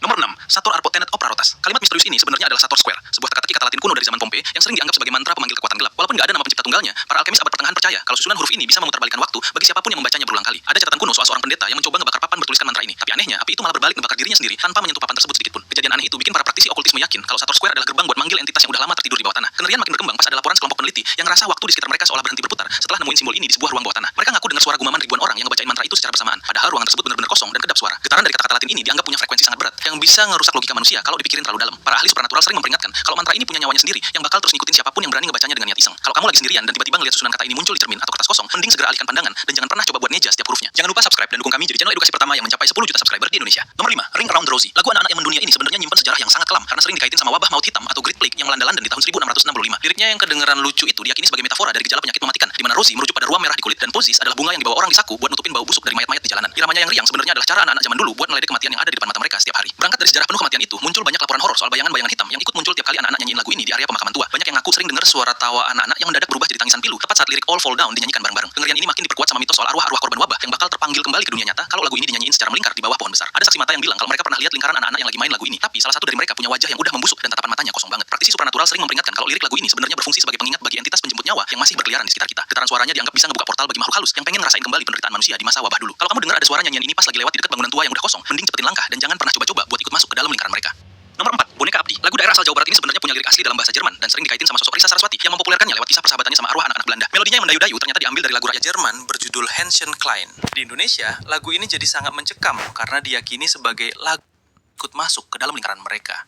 F: Nomor 6, Sator Arpotenet Opera Rotas. Kalimat misterius ini sebenarnya adalah Sator Square, sebuah teka-teki kata Latin kuno dari zaman Pompei yang sering dianggap sebagai mantra pemanggil kekuatan gelap. Walaupun nggak ada nama pencipta tunggalnya, para alkemis abad pertengahan percaya kalau susunan huruf ini bisa memutarbalikkan waktu bagi siapapun yang membacanya berulang kali. Ada catatan kuno soal seorang pendeta yang mencoba ngebakar papan bertuliskan mantra ini, tapi anehnya api itu malah berbalik membakar dirinya sendiri tanpa menyentuh papan tersebut sedikit pun. Kejadian aneh itu bikin para praktisi okultisme yakin kalau Sator Square adalah gerbang buat manggil entitas yang udah lama tertidur di bawah tanah. Kengerian makin berkembang pas ada laporan sekelompok peneliti yang ngerasa waktu di sekitar mereka seolah berhenti berputar setelah nemuin simbol ini di sebuah ruang bawah tanah. Mereka ngaku dengar suara gumaman ribuan orang yang ngebacain mantra itu secara bersamaan, padahal ruangan tersebut benar-benar kosong dan kedap suara. Getaran dari kata-kata Latin ini dianggap punya frekuensi sangat berat yang bisa ngerusak logika manusia kalau dipikirin terlalu dalam. Para ahli supranatural sering memperingatkan kalau mantra ini punya nyawanya sendiri yang bakal terus ngikutin siapapun yang berani ngebacanya dengan niat iseng. Kalau kamu lagi sendirian dan tiba-tiba ngeliat susunan kata ini muncul di cermin atau kertas kosong, mending segera alihkan pandangan dan jangan pernah coba buat ngeja setiap hurufnya. Jangan lupa subscribe dan dukung kami jadi channel edukasi pertama yang mencapai 10 juta subscriber di Indonesia. Nomor 5, Ring Around the Rosie. Lagu anak-anak yang mendunia ini sebenarnya nyimpan sejarah yang sangat kelam karena sering dikaitin sama wabah maut hitam atau Great Plague yang melanda London di tahun 1665. Liriknya yang kedengeran lucu itu diyakini sebagai metafora dari gejala penyakit mematikan, di mana Rosie merujuk pada ruam merah di kulit dan Posies adalah bunga yang dibawa orang di saku buat nutupin bau busuk dari mayat-mayat di jalanan. Iramanya yang riang sebenarnya adalah cara anak-anak zaman dulu buat meledek kematian yang ada di depan mata mereka setiap hari. Berangkat dari sejarah penuh kematian itu, muncul banyak laporan horor soal bayangan-bayangan hitam yang ikut muncul tiap kali anak-anak nyanyiin lagu ini di area pemakaman tua. Banyak yang ngaku sering dengar suara tawa anak-anak yang mendadak berubah jadi tangisan pilu tepat saat lirik All Fall Down dinyanyikan bareng-bareng. Kengerian ini makin diperkuat sama mitos soal arwah-arwah korban wabah yang bakal terpanggil kembali ke dunia nyata kalau lagu ini dinyanyiin secara melingkar di bawah pohon besar. Ada saksi mata yang bilang kalau mereka pernah lihat lingkaran anak-anak yang lagi main lagu ini, tapi salah satu dari mereka punya wajah yang udah membusuk dan tatapan matanya kosong banget. Praktisi supranatural sering memperingatkan kalau lirik lagu ini sebenarnya berfungsi sebagai pengingat bagi entitas penjemput nyawa yang masih berkeliaran di sekitar kita. Getaran suaranya dianggap bisa ngebuka portal bagi makhluk halus yang pengen ngerasain kembali penderitaan manusia di masa wabah dulu. Kalau kamu dengar ada suara nyanyian ini pas lagi lewat di dekat bangunan tua yang udah kosong, mending cepetin langkah dan jangan pernah coba-coba buat ikut masuk ke dalam lingkaran mereka. Nomor 4, Boneka Abdi. Lagu daerah asal Jawa Barat ini sebenarnya punya lirik asli dalam bahasa Jerman dan sering dikaitin sama sosok Risa Saraswati yang mempopulerkannya lewat kisah persahabatannya sama arwah anak-anak Belanda. Melodinya yang mendayu-dayu ternyata diambil dari lagu rakyat Jerman berjudul Hänschen Klein. Di Indonesia, lagu ini jadi sangat mencekam karena diyakini sebagai lagu ikut masuk ke dalam lingkaran mereka.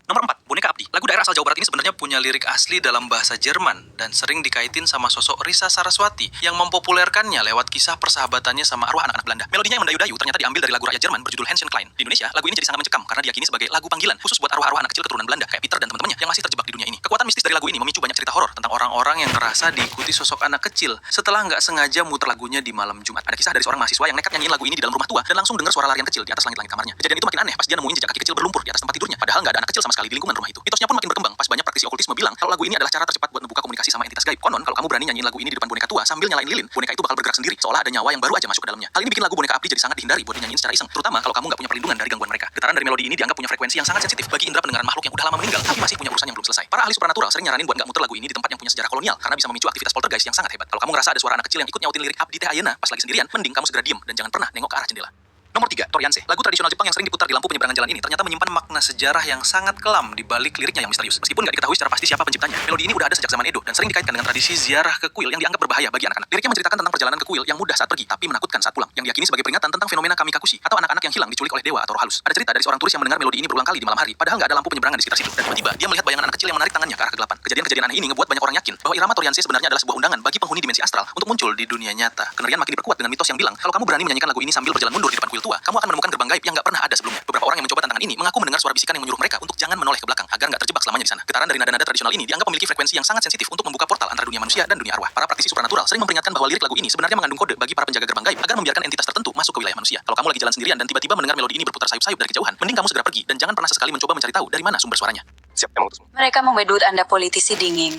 F: Nomor 4, Boneka Abdi. Lagu daerah asal Jawa Barat ini sebenarnya punya lirik asli dalam bahasa Jerman dan sering dikaitin sama sosok Risa Saraswati yang mempopulerkannya lewat kisah persahabatannya sama arwah anak-anak Belanda. Melodinya yang mendayu-dayu ternyata diambil dari lagu rakyat Jerman berjudul Hänschen Klein. Di Indonesia, lagu ini jadi sangat mencekam karena diyakini sebagai lagu panggilan khusus buat arwah-arwah anak kecil keturunan Belanda kayak Peter dan teman-temannya yang masih terjebak di dunia ini. Kekuatan mistis dari lagu ini memicu banyak cerita horor tentang orang-orang yang ngerasa diikuti sosok anak kecil setelah nggak sengaja muter lagunya di malam Jumat. Ada kisah dari seorang mahasiswa yang nekat nyanyiin lagu ini di dalam rumah tua dan langsung dengar suara larian kecil di atas langit-langit kamarnya. Kejadian itu makin aneh pas dia nemuin jejak kaki kecil berlumpur di atas tempat tidurnya, padahal nggak ada anak kecil sama sekali di lingkungan rumah itu. Mitosnya pun makin berkembang pas banyak praktisi okultisme bilang kalau lagu ini adalah cara tercepat buat membuka komunikasi sama entitas gaib. Konon kalau kamu berani nyanyiin lagu ini di depan boneka tua sambil nyalain lilin, boneka itu bakal bergerak sendiri seolah ada nyawa yang baru aja masuk ke dalamnya. Hal ini bikin lagu Boneka Abdi jadi sangat dihindari buat dinyanyiin secara iseng, terutama kalau kamu nggak punya perlindungan dari gangguan mereka. Getaran dari melodi ini dianggap punya frekuensi yang sangat sensitif bagi indera pendengaran makhluk yang udah lama meninggal tapi masih punya urusan yang belum selesai. Para ahli supranatural sering nyaranin buat nggak muter lagu ini di tempat yang punya sejarah kolonial karena bisa memicu aktivitas poltergeist yang sangat hebat. Kalau kamu ngerasa ada suara anak kecil yang ikut nyautin lirik Abdi teh ayeuna pas lagi sendirian, mending kamu segera diem dan jangan pernah nengok ke arah jendela. Nomor 3, Torianse. Lagu tradisional Jepang yang sering diputar di lampu penyeberangan jalan ini ternyata menyimpan makna sejarah yang sangat kelam di balik liriknya yang misterius. Meskipun nggak diketahui secara pasti siapa penciptanya, melodi ini udah ada sejak zaman Edo dan sering dikaitkan dengan tradisi ziarah ke kuil yang dianggap berbahaya bagi anak-anak. Liriknya menceritakan tentang perjalanan ke kuil yang mudah saat pergi tapi menakutkan saat pulang, yang diyakini sebagai peringatan tentang fenomena kamikakushi atau anak-anak yang hilang diculik oleh dewa atau roh halus. Ada cerita dari seorang turis yang mendengar melodi ini berulang kali di malam hari, padahal nggak ada lampu penyeberangan di sekitar situ, dan tiba-tiba dia melihat bayangan anak kecil yang menarik tangannya ke arah kegelapan. Kejadian-kejadian aneh ini ngebuat banyak orang yakin bahwa irama Torianse sebenarnya adalah sebuah undangan bagi penghuni dimensi astral untuk muncul di dunia nyata. Kengerian makin diperkuat dengan mitos yang bilang kalau kamu berani menyanyikan lagu ini sambil berjalan mundur di depan kuil tua, kamu akan menemukan gerbang gaib yang nggak pernah ada sebelumnya. Beberapa orang yang mencoba tantangan ini mengaku mendengar suara bisikan yang menyuruh mereka untuk jangan menoleh ke belakang agar nggak terjebak selamanya di sana. Getaran dari nada-nada tradisional ini dianggap memiliki frekuensi yang sangat sensitif untuk membuka portal antara dunia manusia dan dunia arwah. Para praktisi supranatural sering memperingatkan bahwa lirik lagu ini sebenarnya mengandung kode bagi para penjaga gerbang gaib agar membiarkan entitas tertentu masuk ke wilayah manusia. Kalau kamu lagi jalan sendirian dan tiba-tiba mendengar melodi ini berputar sayup-sayup dari kejauhan, mending kamu segera pergi dan jangan pernah sesekali mencoba mencari tahu dari mana sumber suaranya.
G: Siap, emang itu semua.
H: Mereka memedut Anda politisi dingin.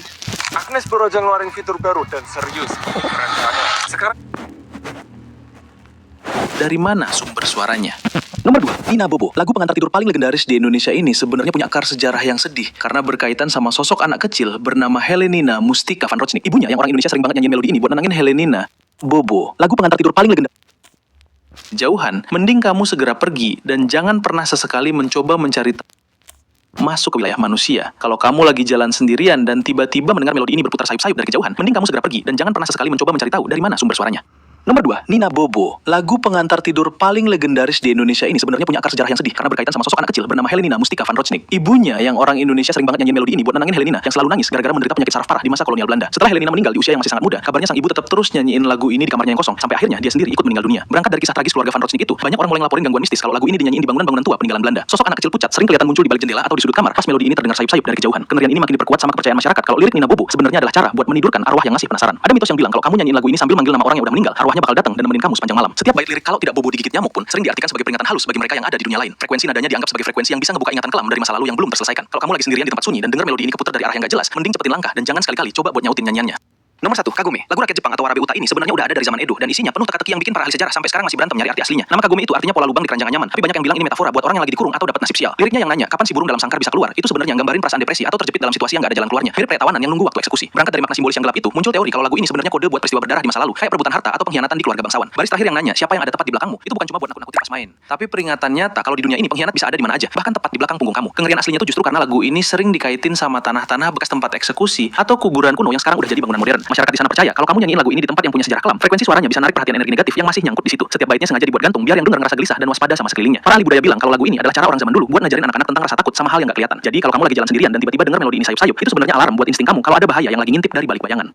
G: Agnes baru aja ngeluarin fitur baru dan serius. Keren banget. Sekarang
F: Dari mana sumber suaranya? Nomor 2, Nina Bobo. Lagu pengantar tidur paling legendaris di Indonesia ini sebenarnya punya akar sejarah yang sedih karena berkaitan sama sosok anak kecil bernama Helenina Mustika van Rochnik. Ibunya yang orang Indonesia sering banget nyanyi melodi ini buat nenangin Helenina. Bobo, lagu pengantar tidur paling legendaris. Jauhan, mending kamu segera pergi dan jangan pernah sesekali mencoba mencari masuk ke wilayah manusia. Kalau kamu lagi jalan sendirian dan tiba-tiba mendengar melodi ini berputar sayup-sayup dari kejauhan, mending kamu segera pergi dan jangan pernah sesekali mencoba mencari tahu dari mana sumber suaranya. Nomor 2, Nina Bobo. Lagu pengantar tidur paling legendaris di Indonesia ini sebenarnya punya akar sejarah yang sedih karena berkaitan sama sosok anak kecil bernama Helenina Mustika van Rochnik. Ibunya yang orang Indonesia sering banget nyanyiin melodi ini buat nenangin Helenina yang selalu nangis gara-gara menderita penyakit saraf parah di masa kolonial Belanda. Setelah Helenina meninggal di usia yang masih sangat muda, kabarnya sang ibu tetap terus nyanyiin lagu ini di kamarnya yang kosong sampai akhirnya dia sendiri ikut meninggal dunia. Berangkat dari kisah tragis keluarga van Rochnik itu, banyak orang mulai ngelaporin gangguan mistis kalau lagu ini dinyanyiin di bangunan-bangunan tua peninggalan Belanda. Sosok anak kecil pucat sering kelihatan muncul di balik jendela atau di sudut kamar pas melodi ini terdengar sayup-sayup dari kejauhan. Kengerian ini makin diperkuat sama kepercayaan masyarakat kalau lirik Nina Bobo sebenarnya adalah cara buat menidurkan arwah yang masih penasaran. Ada mitos yang bilang kalau kamu nyanyiin lagu ini sambil manggil nama orang yang udah meninggal, arwahnya bakal datang dan nemenin kamu sepanjang malam. Setiap bait lirik kalau tidak bobo digigit nyamuk pun sering diartikan sebagai peringatan halus bagi mereka yang ada di dunia lain. Frekuensi nadanya dianggap sebagai frekuensi yang bisa ngebuka ingatan kelam dari masa lalu yang belum terselesaikan. Kalau kamu lagi sendirian di tempat sunyi dan dengar melodi ini keputar dari arah yang gak jelas, mending cepetin langkah dan jangan sekali-kali coba buat nyautin nyanyiannya. Nomor 1, Kagome. Lagu rakyat Jepang atau Warabe Uta ini sebenarnya udah ada dari zaman Edo dan isinya penuh teka-teki yang bikin para ahli sejarah sampai sekarang masih berantem nyari arti aslinya. Nama Kagome itu artinya pola lubang di keranjang nyaman, tapi banyak yang bilang ini metafora buat orang yang lagi dikurung atau dapat nasib sial. Liriknya yang nanya kapan si burung dalam sangkar bisa keluar, itu sebenarnya gambarin perasaan depresi atau terjepit dalam situasi yang gak ada jalan keluarnya. Mirip kayak tawanan yang nunggu waktu eksekusi. Berangkat dari makna simbolis yang gelap itu, muncul teori kalau lagu ini sebenarnya kode buat peristiwa berdarah di masa lalu, kayak perebutan harta atau pengkhianatan di keluarga bangsawan. Baris terakhir yang nanya siapa yang ada tepat di belakangmu, itu bukan cuma buat nakut-nakutin pas main, tapi peringatan nyata kalau di dunia ini pengkhianat bisa ada di mana aja, bahkan tepat di belakang punggung kamu. Kengerian aslinya itu justru karena lagu ini sering dikaitin sama tanah-tanah bekas tempat eksekusi atau kuburan kuno yang sekarang udah jadi bangunan modern. Masyarakat di sana percaya kalau kamu nyanyiin lagu ini di tempat yang punya sejarah kelam, frekuensi suaranya bisa narik perhatian energi negatif yang masih nyangkut di situ. Setiap baitnya sengaja dibuat gantung biar yang dengar ngerasa gelisah dan waspada sama sekelilingnya. Para ahli budaya bilang kalau lagu ini adalah cara orang zaman dulu buat ngajarin anak-anak tentang rasa takut sama hal yang gak kelihatan. Jadi kalau kamu lagi jalan sendirian dan tiba-tiba dengar melodi ini sayup-sayup, itu sebenarnya alarm buat insting kamu kalau ada bahaya yang lagi ngintip dari balik bayangan.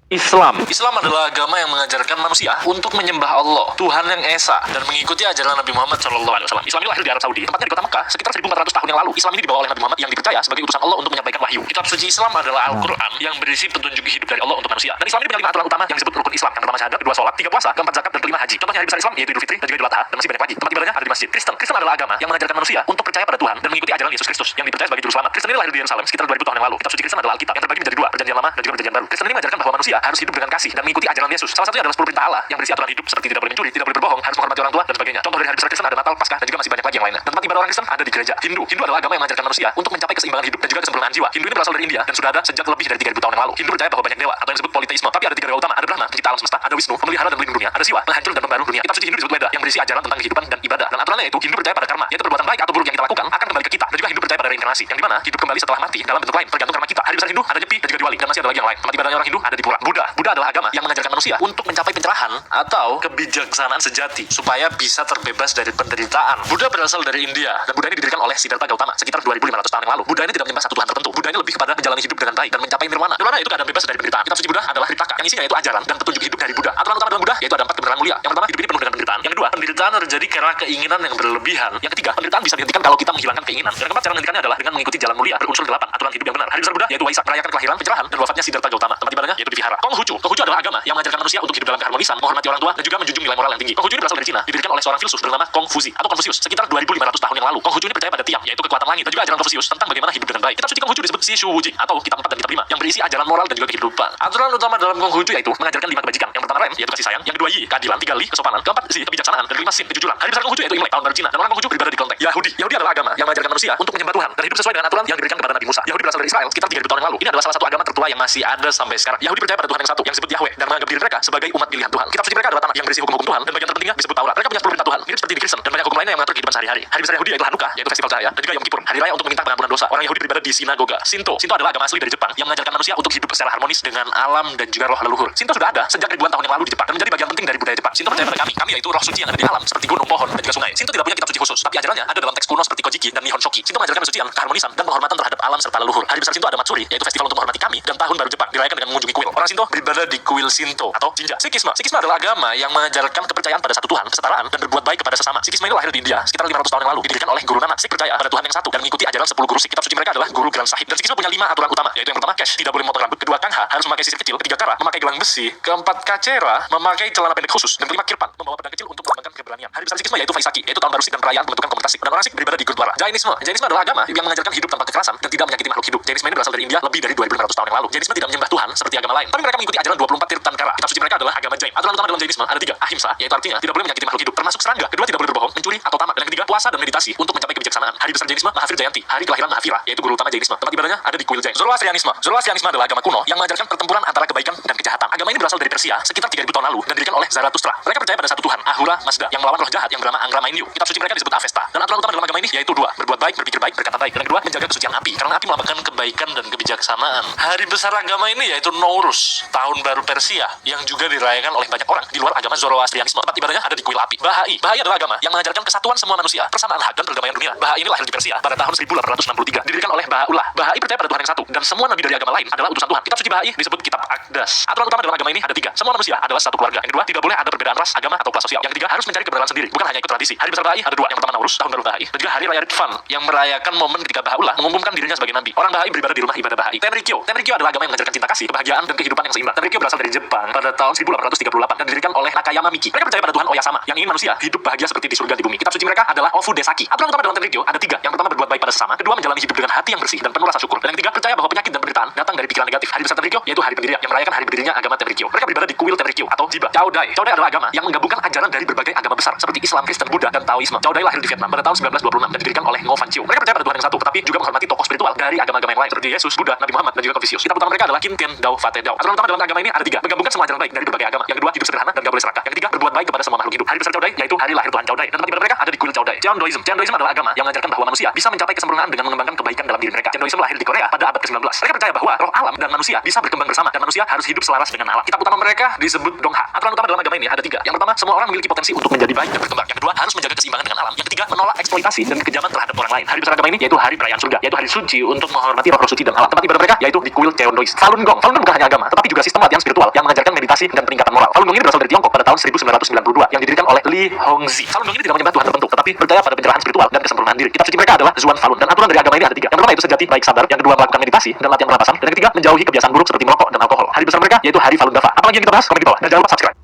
I: Islam adalah agama yang mengajarkan manusia untuk menyembah Allah, Tuhan yang Esa, dan mengikuti ajaran Nabi Muhammad SAW. Islam ini lahir di Arab Saudi, tempatnya di kota Mekah, sekitar 1400 tahun yang lalu. Islam ini dibawa oleh Nabi Muhammad yang dipercaya sebagai utusan Allah untuk menyampaikan wahyu. Kitab suci Islam adalah Al-Quran yang berisi petunjuk hidup dari Allah untuk manusia. Dan Islam ini punya 5 aturan utama yang disebut rukun Islam. Yang pertama syahadat, kedua sholat, 3 puasa, keempat zakat, dan kelima haji. Contohnya hari besar Islam yaitu Idul Fitri dan juga Idul Adha, dan masih banyak lagi. Tempat ibadahnya ada di masjid. Kristen adalah agama yang mengajarkan manusia untuk percaya pada Tuhan dan mengikuti ajaran Yesus Kristus yang dipercaya sebagai juru selamat. Kristen ini lahir di Yerusalem sekitar 2000 tahun yang lalu. Kitab suci Kristen adalah Alkitab yang terbagi menjadi 2, Perjanjian Lama dan juga Perjanjian Baru. Kristen ini mengajarkan bahwa manusia harus hidup dengan kasih dan mengikuti ajaran Yesus. Salah satunya adalah 10 perintah Allah yang berisi aturan hidup seperti tidak boleh mencuri, tidak boleh berbohong, harus menghormati orang tua dan sebagainya. Contoh dari hari besar Kristen ada Natal, Paskah, dan juga masih banyak lagi yang lainnya. Dan tempat ibadah orang Kristen ada di gereja. Hindu adalah agama yang mengajarkan manusia untuk mencapai keseimbangan hidup dan juga kesempurnaan jiwa. Hindu ini berasal dari India dan sudah ada sejak lebih dari 3000 tahun yang lalu. Hindu percaya bahwa banyak dewa atau yang disebut politeisme. Tapi ada 3 dewa utama, ada Brahma, pencipta alam semesta, ada Wisnu, pemelihara dan pelindung dunia, ada Siwa, penghancur dan pembaru dunia. Kitab suci Hindu disebut Veda yang berisi ajaran tentang kehidupan dan ibadah. Dan aturannya yaitu Hindu percaya pada karma, yaitu perbuatan baik atau buruk yang kita lakukan akan kembali ke kita. Dan juga Hindu percaya pada reinkarnasi, yang dimana hidup kembali setelah mati dalam bentuk lain tergantung karma kita. Hari besar Hindu ada Nyepi dan juga Diwali dan masih ada lagi yang lain. Tempat ibadahnya orang Hindu ada di pura. Buddha adalah agama yang mengajarkan manusia untuk mencapai pencerahan atau kebijaksanaan sejati supaya bisa terbebas dari penderitaan. Buddha berasal dari India dan Buddha ini didirikan oleh Siddhartha Gautama sekitar 2500 tahun yang lalu. Buddha ini tidak menyembah satu Tuhan tertentu. Buddha ini lebih kepada menjalani hidup dengan baik dan mencapai nirwana. Nirwana itu keadaan bebas dari penderitaan. Kitab suci Buddha adalah Tripitaka yang isinya yaitu ajaran dan petunjuk hidup dari Buddha. Aturan utama dalam Buddha yaitu ada 4 kebenaran mulia. Yang pertama, hidup ini penuh dengan penderitaan. Yang kedua, penderitaan terjadi karena keinginan yang berlebihan. Yang ketiga, penderitaan bisa dihentikan kalau kita menghilangkan keinginan. Dan keempat, cara menghentikannya adalah dengan mengikuti jalan mulia berunsur 8 aturan hidup yang benar. Hari besar Buddha yaitu Waisak, merayakan kelahiran, pencerahan, dan wafatnya Siddhartha Gautama. Tempat ibadahnya yaitu di vihara. Konghucu adalah agama yang mengajarkan manusia untuk hidup dalam keharmonisan, menghormati orang tua, dan juga menjunjung nilai moral yang tinggi. Konghucu ini berasal dari Cina, didirikan oleh seorang filsuf bernama Kongfuzi atau Konfusius sekitar 2500 tahun yang lalu. Konghucu ini percaya pada tiang, yaitu kekuatan langit, dan juga ajaran Konfusius tentang bagaimana hidup dengan baik. Kitab suci Konghucu disebut Shishu Wuji atau kitab 4 dan kitab 5 yang berisi ajaran moral dan juga kehidupan. Aturan utama dalam Konghucu yaitu mengajarkan 5 kebajikan. Yang pertama Rem, yaitu kasih sayang. Yang kedua Yi, keadilan. 3 Li, kesopanan. Keempat Zi, kebijaksanaan. Dan kelima Sin, kejujuran. Hari besar Konghucu yaitu Imlek, tahun baru Cina. Dan orang Konghucu beribadah di kelenteng. Yahudi adalah agama yang mengajarkan manusia untuk menyembah Tuhan dan hidup sesuai dengan aturan yang diberikan kepada Nabi Musa. Yahudi berasal dari Israel sekitar 3000 tahun yang lalu. Ini adalah salah satu agama tertua yang masih ada sampai sekarang. Yahudi percaya pada Tuhan yang satu yang disebut Yahweh dan menganggap diri mereka sebagai umat pilihan Tuhan. Kitab suci mereka adalah Tanakh yang berisi hukum-hukum Tuhan dan bagian terpentingnya disebut Taurat. Mereka punya 10 perintah Tuhan, mirip seperti di Kristen, dan banyak hukum lainnya yang mengatur kehidupan sehari-hari. Hari besar Yahudi yaitu Hanukkah, yaitu festival cahaya, dan juga Yom Kippur, hari raya untuk meminta pengampunan dosa. Orang Yahudi beribadah di sinagoga. Shinto adalah agama asli dari Jepang yang mengajarkan manusia untuk hidup secara harmonis dengan alam dan juga roh leluhur. Shinto sudah ada sejak ribuan tahun yang lalu di Jepang dan menjadi bagian penting dari budaya Jepang. Shinto percaya pada kami yaitu roh suci yang ada di alam seperti gunung, pohon, dan juga sungai. Shinto tidak punya kitab suci khusus, tapi ajarannya ada dalam teks kuno seperti Kojiki dan Nihon Shoki. Shinto mengajarkan kesucian, keharmonisan, dan penghormatan terhadap alam serta leluhur. Hari besar Shinto ada Matsuri, yaitu festival untuk menghormati kami, dan tahun baru Jepang dirayakan dengan mengunjungi kuil. Orang Shinto beribadah di kuil Shinto atau Jinja. Sikhisme adalah agama yang mengajarkan kepercayaan pada satu Tuhan, kesetaraan, dan berbuat baik kepada sesama. Sikhisme ini lahir di India sekitar 500 tahun yang lalu, didirikan oleh Guru Nanak. Sikh percaya pada Tuhan yang satu dan mengikuti ajaran 10 guru Sikh. Kitab suci mereka adalah Guru Granth Sahib. Dan Sikhisme punya 5 aturan utama, yaitu yang pertama Kesh, tidak boleh memotong rambut. Kedua Kangha, harus memakai sisir kecil. Ketiga Kara, memakai gelang besi. Keempat Kacera, memakai celana pendek khusus. Dan kelima Kirpan, membawa pedang kecil untuk melambangkan keberanian. Hari besar Sikhisme yaitu Vaisakhi, yaitu tahun baru Sikh dan perayaan pembentukan komunitas Sikh. Dan orang Sikh beribadah di Gurdwara. Jainisme adalah agama yang mengajarkan hidup tanpa kekerasan dan tidak menyakiti makhluk hidup. Jainisme ini berasal dari India lebih dari 2500 tahun yang lalu. Jainisme tidak menyembah Tuhan seperti agama lain, tapi mereka mengikuti ajaran 24 Tirthankara. Kitab suci mereka adalah agama Jain. Aturan utama dalam Jainisme ada 3. Ahimsa, yaitu artinya tidak boleh menyakiti makhluk hidup, termasuk serangga. Kedua, tidak boleh berbohong, mencuri, atau tamak. Dan yang ketiga, puasa dan meditasi untuk mencapai kebijaksanaan. Hari besar Jainisme Mahavir Jayanti, hari kelahiran Mahavira, yaitu guru utama Jainisme. Tempat ibadahnya ada di kuil Jain. Zoroastrianisme adalah agama kuno yang mengajarkan pertempuran antara kebaikan dan kejahatan. Agama ini berasal dari Persia sekitar 3000 tahun lalu dan didirikan oleh Zarathustra. Mereka percaya pada satu Tuhan, Ahura Mazda, yang melawan roh jahat yang bernama Angra Mainyu. Kitab suci mereka disebut Avesta. Dan aturan utama dalam agama ini yaitu 2, berbuat baik, berpikir baik, berkata baik. Dan yang kedua, menjaga kesucian api, karena api melambangkan kebaikan dan kebijaksanaan. Hari besar agama ini yaitu Nowruz, tahun baru Persia, yang juga dirayakan oleh banyak orang di luar agama Zoroastrianisme. Tempat ibadahnya ada di kuil api. Bahai adalah agama yang mengajarkan kesatuan semua manusia, persamaan hak dan perdamaian dunia. Bahai ini lahir di Persia pada tahun 1863, didirikan oleh Baha'u'llah. Bahai percaya pada Tuhan yang satu dan semua nabi dari agama lain adalah utusan Tuhan. Kitab suci Bahai disebut kitab Aqdas. Aturan utama dalam agama ini ada 3. Semua manusia adalah satu keluarga. Yang kedua, tidak boleh ada perbedaan ras, agama, atau kelas sosial. Yang ketiga, harus mencari kebenaran sendiri, bukan hanya ikut tradisi. Hari besar Bahai ada 2. Yang pertama Nowruz, tahun baru Bahai, dan juga hari raya Ridvan yang merayakan momen ketika Baha'u'llah mengumumkan dirinya sebagai nabi. Orang Bahai beribadah di rumah ibadah Bahai. Tenrikyo adalah agama yang mengajarkan cinta kasih, kebahagiaan, dan kehidupan yang seimbang. Tenrikyo berasal dari Jepang pada tahun 1838 dan didirikan oleh Nakayama Miki. Mereka percaya pada Tuhan Oyasama yang ingin manusia hidup bahagia seperti di surga di bumi. Kitab suci mereka adalah Ofu Desaki. Aturan utama dalam Tenrikyo ada 3. Yang pertama, berbuat baik pada sesama. Kedua, menjalani hidup dengan hati yang bersih dan penuh rasa syukur. Dan yang ketiga, percaya bahwa penyakit dan penderitaan datang dari pikiran negatif. Hari besar Tenrikyo yaitu hari pendirian yang merayakan hari berdirinya agama Tenrikyo. Mereka beribadah di kuil Tenrikyo atau Jiba. Chaodai adalah agama yang menggabungkan ajaran dari berbagai agama besar seperti Islam, Kristen, Buddha, dan Taoisme. Chaodai lahir di Vietnam pada tahun 1928 ke-66 dan didirikan oleh Ngo Van Chiu. Mereka percaya pada Tuhan yang satu, tetapi juga menghormati tokoh spiritual dari agama-agama yang lain seperti Yesus, Buddha, Nabi Muhammad, dan juga Confucius. Kitab utama mereka adalah Qin Tian Dao Fa Te Dao. Aturan utama dalam agama ini ada 3: menggabungkan semua ajaran baik dari berbagai agama. Yang kedua, hidup sederhana dan gak boleh serakah. Yang ketiga, berbuat baik kepada semua makhluk hidup. Hari besar Cao Dai yaitu hari lahir Tuhan Cao Dai, dan tempat ibadah mereka ada di kuil Cao Dai. Tiandoism. Tiandoism adalah agama yang mengajarkan bahwa manusia bisa mencapai kesempurnaan dengan mengembangkan kebaikan dalam diri mereka. Tiandoism lahir di Korea pada abad ke-19. Mereka percaya bahwa roh alam dan manusia bisa berkembang bersama dan manusia harus hidup selaras dengan alam. Kitab utama mereka disebut Dongha. Aturan utama dalam agama ini ada 3. Yang pertama, semua orang memiliki potensi untuk menjadi baik dan berkembang. Yang kedua, harus menjaga keseimbangan dengan alam. Yang ketiga, menolak eksploitasi dan kekejaman terhadap orang lain. Hari besar agama ini yaitu hari perayaan surga, yaitu hari suci untuk menghormati roh suci dan alam. Tempat ibadah mereka yaitu di kuil Tiandois. Falun Gong. Falun Gong bukan hanya agama, tetapi juga sistem latihan spiritual yang mengajarkan meditasi dan peningkatan moral. Falun Gong ini berasal dari Tiongkok pada tahun 1992 yang didirikan oleh Li Hongzhi. Falun Gong ini tidak menyembah Tuhan tertentu, tetapi percaya pada pencerahan spiritual dan kesempurnaan diri. Kitab suci mereka adalah Zuan Falun, dan aturan dari agama ini ada 3. Yang pertama yaitu sejati baik sadar, yang kedua melakukan meditasi dan latihan pernapasan, dan yang ketiga menjauhi kebiasaan buruk seperti merokok dan alkohol. Hari besar mereka yaitu hari Falun Dafa. Apa lagi yang kita bahas? Komen di bawah dan jangan lupa subscribe.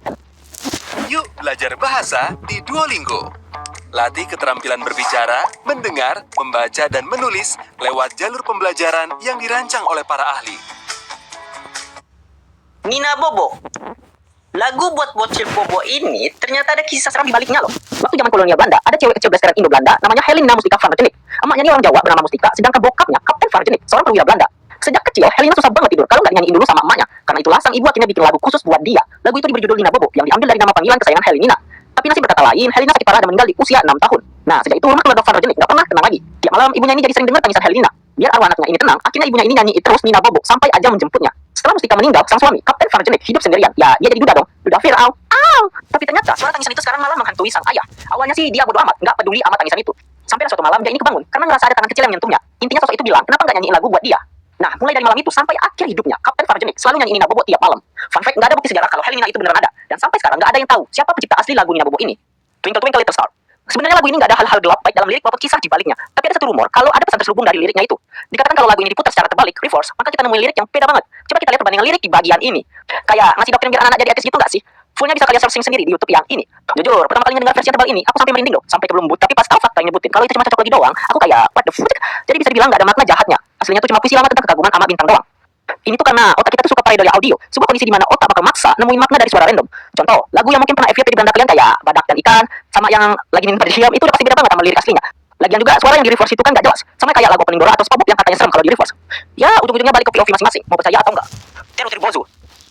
G: Yuk belajar bahasa di Duolingo. Latih keterampilan berbicara, mendengar, membaca, dan menulis lewat jalur pembelajaran yang dirancang oleh para ahli.
D: Nina Bobo. Lagu buat bocil Bobo ini ternyata ada kisah seram di baliknya loh. Waktu zaman kolonial Belanda, ada cewek kecil blasteran Indo Belanda namanya Helena Mustika van Varjenik. Emaknya ini orang Jawa bernama Mustika, sedangkan bokapnya Kapten Varjenik, seorang perwira Belanda. Sejak kecil, Helena susah banget tidur kalau nggak nyanyiin dulu sama emaknya. Karena itulah sang ibu akhirnya bikin lagu khusus buat dia. Lagu itu berjudul Nina Bobo, yang diambil dari nama panggilan kesayangan Helena. Tapi nasib berkata lain, Helena sakit parah dan meninggal di usia 6 tahun. Nah, sejak itu rumah keluarga van Varjenik nggak pernah tenang lagi. Tiap malam ibunya ini jadi sering dengar tangisan Helena. Biar arwah anaknya ini tenang, akhirnya ibunya ini nyanyi terus Nina Bobo sampai ajal menjemputnya. Setelah Mustika meninggal, sang suami, Kapten Varjenik, hidup sendirian. Ya, dia jadi duda dong. Duda Fir'aun. Tapi ternyata suara tangisan itu sekarang malah menghantui sang ayah. Awalnya sih dia bodo amat, nggak peduli sama tangisan itu. Sampai suatu malam dia ini kebangun karena ngerasa ada tangan kecil yang menyentuhnya. Intinya sosok itu bilang, kenapa nggak nyanyiin lagu buat dia? Nah, mulai dari malam itu sampai akhir hidupnya, Kapten Varjenik selalu nyanyiin Nina Bobo tiap malam. Fun fact, nggak ada bukti sejarah kalau Helena itu beneran ada. Dan sampai sekarang nggak ada yang tahu siapa pencipta asli lagu Nina Bobo ini. Twinkle Twinkle Little Star. Sebenarnya lagu ini nggak ada hal-hal gelap baik dalam lirik maupun kisah di baliknya. Tapi ada satu rumor kalau ada pesan terselubung dari liriknya itu. Dikatakan kalau lagu ini diputar secara terbalik, reverse, maka kita nemuin lirik yang beda banget. Coba kita lihat perbandingan lirik di bagian ini. Kayak ngasih doktrin biar anak jadi etis gitu nggak sih? Fullnya bisa kalian searching sendiri di YouTube yang ini. Jujur, pertama kali dengar versi yang tebal ini, aku sampai merinding loh, sampai ke lembut. Tapi pas tahu fakta yang nyebutin, kalau itu cuma cocok lagi doang, aku kayak what the fuck. Jadi bisa dibilang nggak ada makna jahatnya. Aslinya tuh cuma puisi lama tentang kekaguman sama bintang doang. Ini tuh karena otak kita tuh suka pareidolia audio, sebuah kondisi di mana otak bakal maksa nemuin makna dari suara random. Contoh, lagu yang mungkin pernah FYP di Belanda kalian kayak badak dan ikan, sama yang lagi pada diam itu udah pasti beda banget sama lirik aslinya. Lagian juga suara yang di reverse itu kan gak jelas, sama kayak lagu opening Dora atau SpongeBob yang katanya serem kalau di reverse. Ya ujung-ujungnya balik ke POV masing-masing, mau percaya atau enggak. Teru Bozu.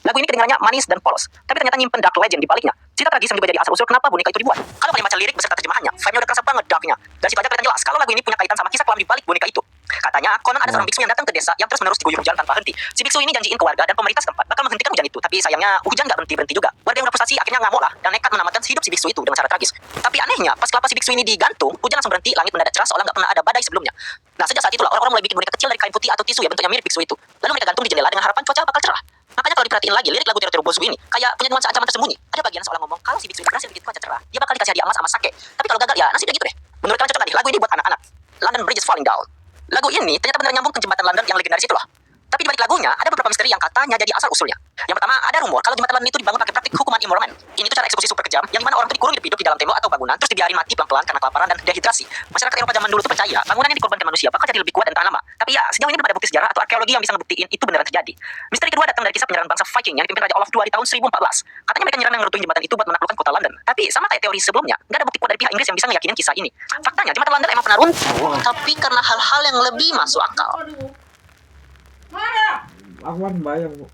D: Lagu ini kedengarannya manis dan polos, tapi ternyata nyimpen dark legend di baliknya. Cerita tragis yang juga jadi asal usul kenapa boneka itu dibuat. Kalau kalian baca lirik beserta terjemahannya, vibe-nya udah kerasa banget darknya. Dari situ aja kelihatan jelas kalau lagu ini punya kaitan sama kisah kelam di balik boneka itu. Katanya, konon ada seorang biksu yang datang ke desa yang terus-menerus diguyur hujan tanpa henti. Si biksu ini janjiin ke warga dan pemerintah setempat bakal menghentikan hujan itu, tapi sayangnya hujan nggak berhenti-berhenti juga. Warga yang udah frustasi akhirnya ngamuk lah dan nekat menamatkan hidup si biksu itu dengan cara tragis. Tapi anehnya, pas kelapa si biksu ini digantung, hujan langsung berhenti, langit mendadak cerah seolah nggak pernah ada badai sebelumnya. Nah, sejak saat itulah orang-orang mulai bikin boneka kecil dari kain putih atau tisu yang bentuknya mirip biksu itu. Lalu mereka gantung di jendela dengan harapan cuaca bakal cerah. Makanya kalau diperhatiin lagi, lirik lagu Teru Bozu ini kayak punya nuansa ancaman tersembunyi. Ada bagian seolah ngomong kalau si biksu ini berhasil bikin cuaca cerah, dia bakal dikasih hadiah emas sama sake. Tapi kalau gagal ya nasibnya gitu deh. Menurut kalian cocok nggak nih lagu ini buat anak-anak? London Bridge is Falling Down. Lagu ini ternyata benar nyambung ke jembatan London yang legendaris itu loh. Tapi di balik lagunya ada beberapa misteri yang katanya jadi asal usulnya. Yang pertama, ada rumor kalau jembatan London itu dibangun pakai praktik hukuman immormen. Ini tuh cara eksekusi super kejam yang dimana orang itu dikurung hidup di dalam tembok atau bangunan terus dibiarin mati pelan-pelan karena kelaparan dan dehidrasi. Masyarakat Eropa zaman dulu tuh percaya bangunan yang dikorbankan manusia bakal jadi lebih kuat dan tahan lama. Tapi ya sejauh ini belum ada bukti sejarah atau arkeologi yang bisa ngebuktiin itu beneran terjadi. Misteri kedua datang dari kisah penyerangan bangsa Viking yang dipimpin Raja Olaf II di tahun 1014. Katanya mereka nyerang yang ngeruntuhin jembatan itu buat menaklukkan kota London. Tapi sama kayak teori sebelumnya, nggak ada bukti kuat dari pihak Inggris yang bisa ngeyakinin kisah ini. Faktanya jembatan London emang pernah runtuh, tapi karena hal-hal yang lebih masuk akal.
A: Aku kan bayang bu.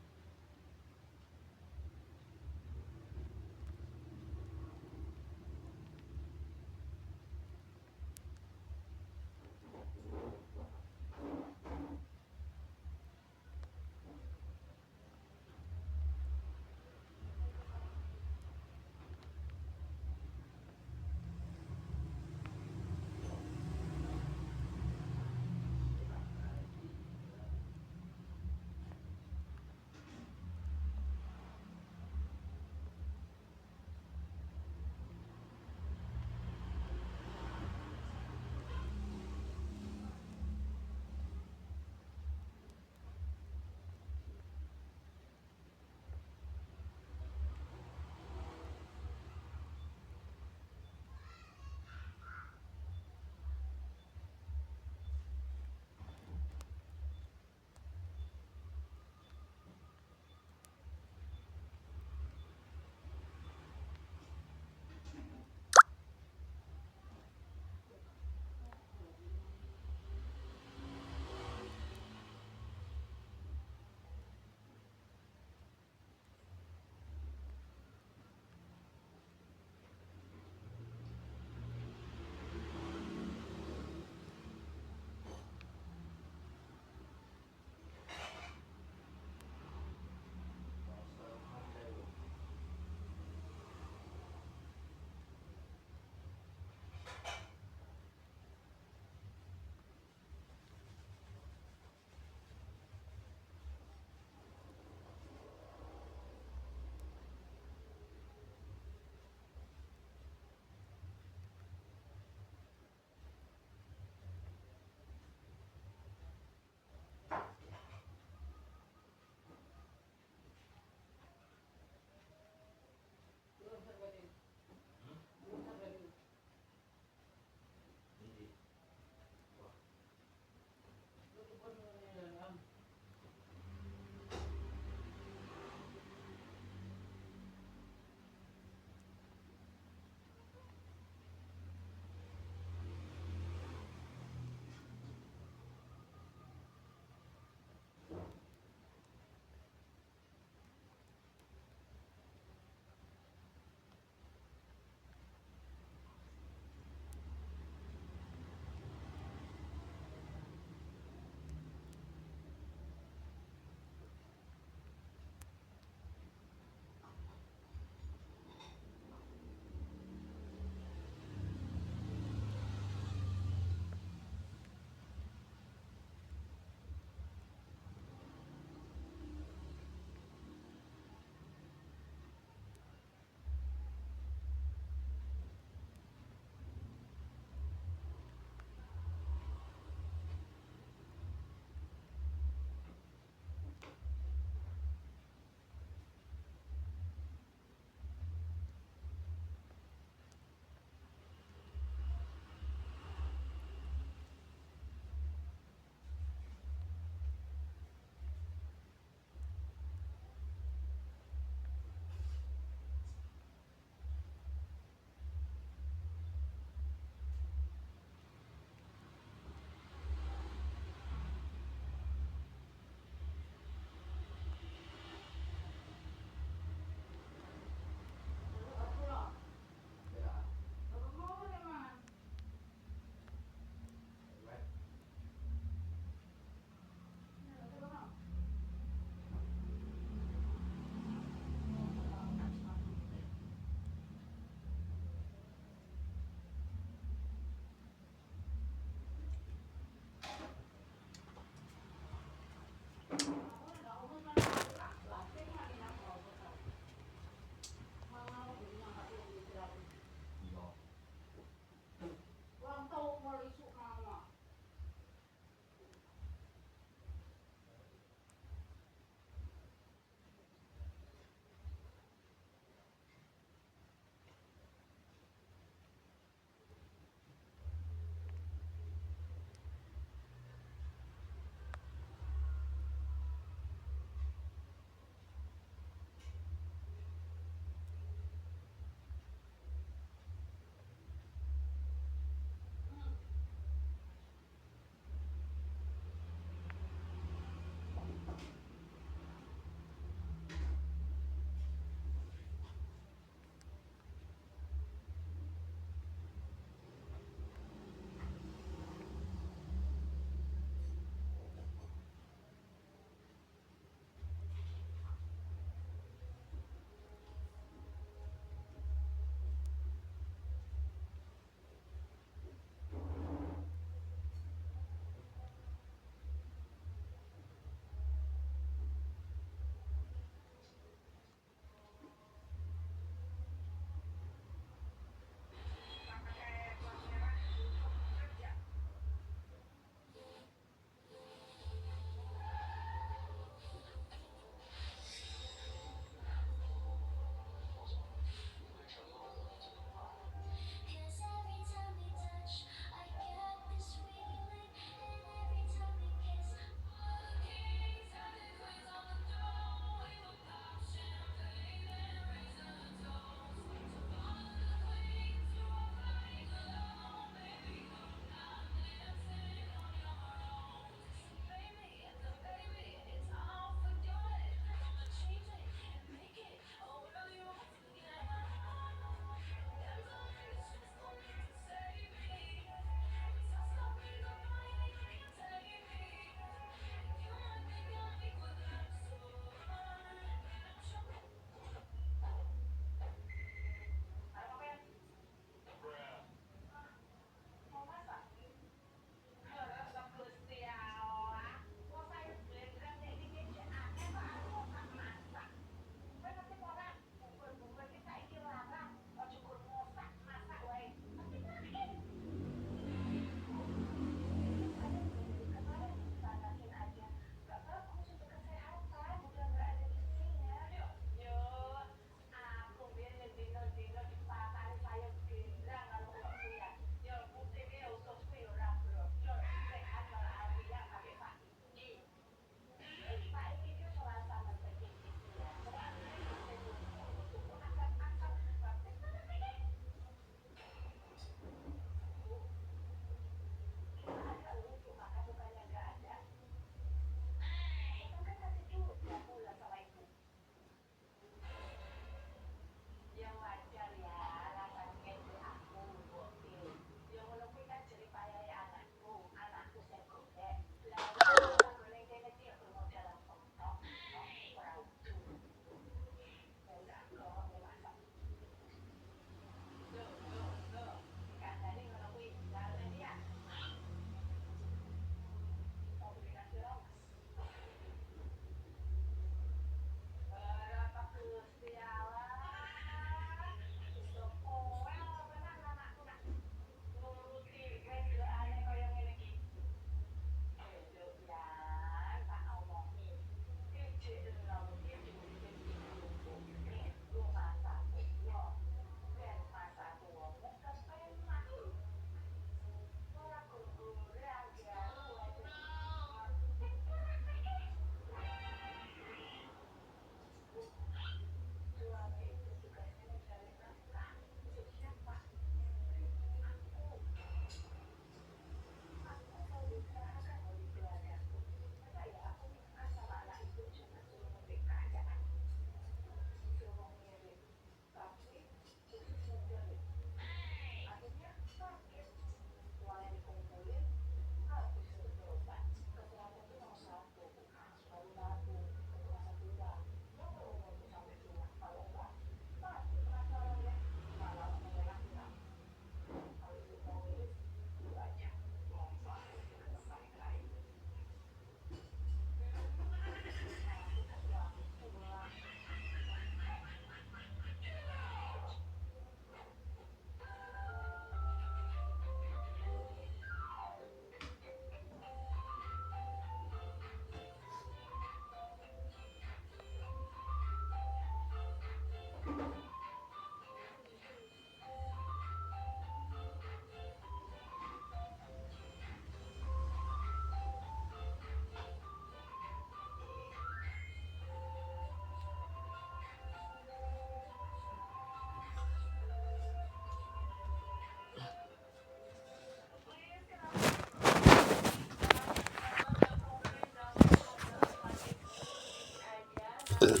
D: Kayak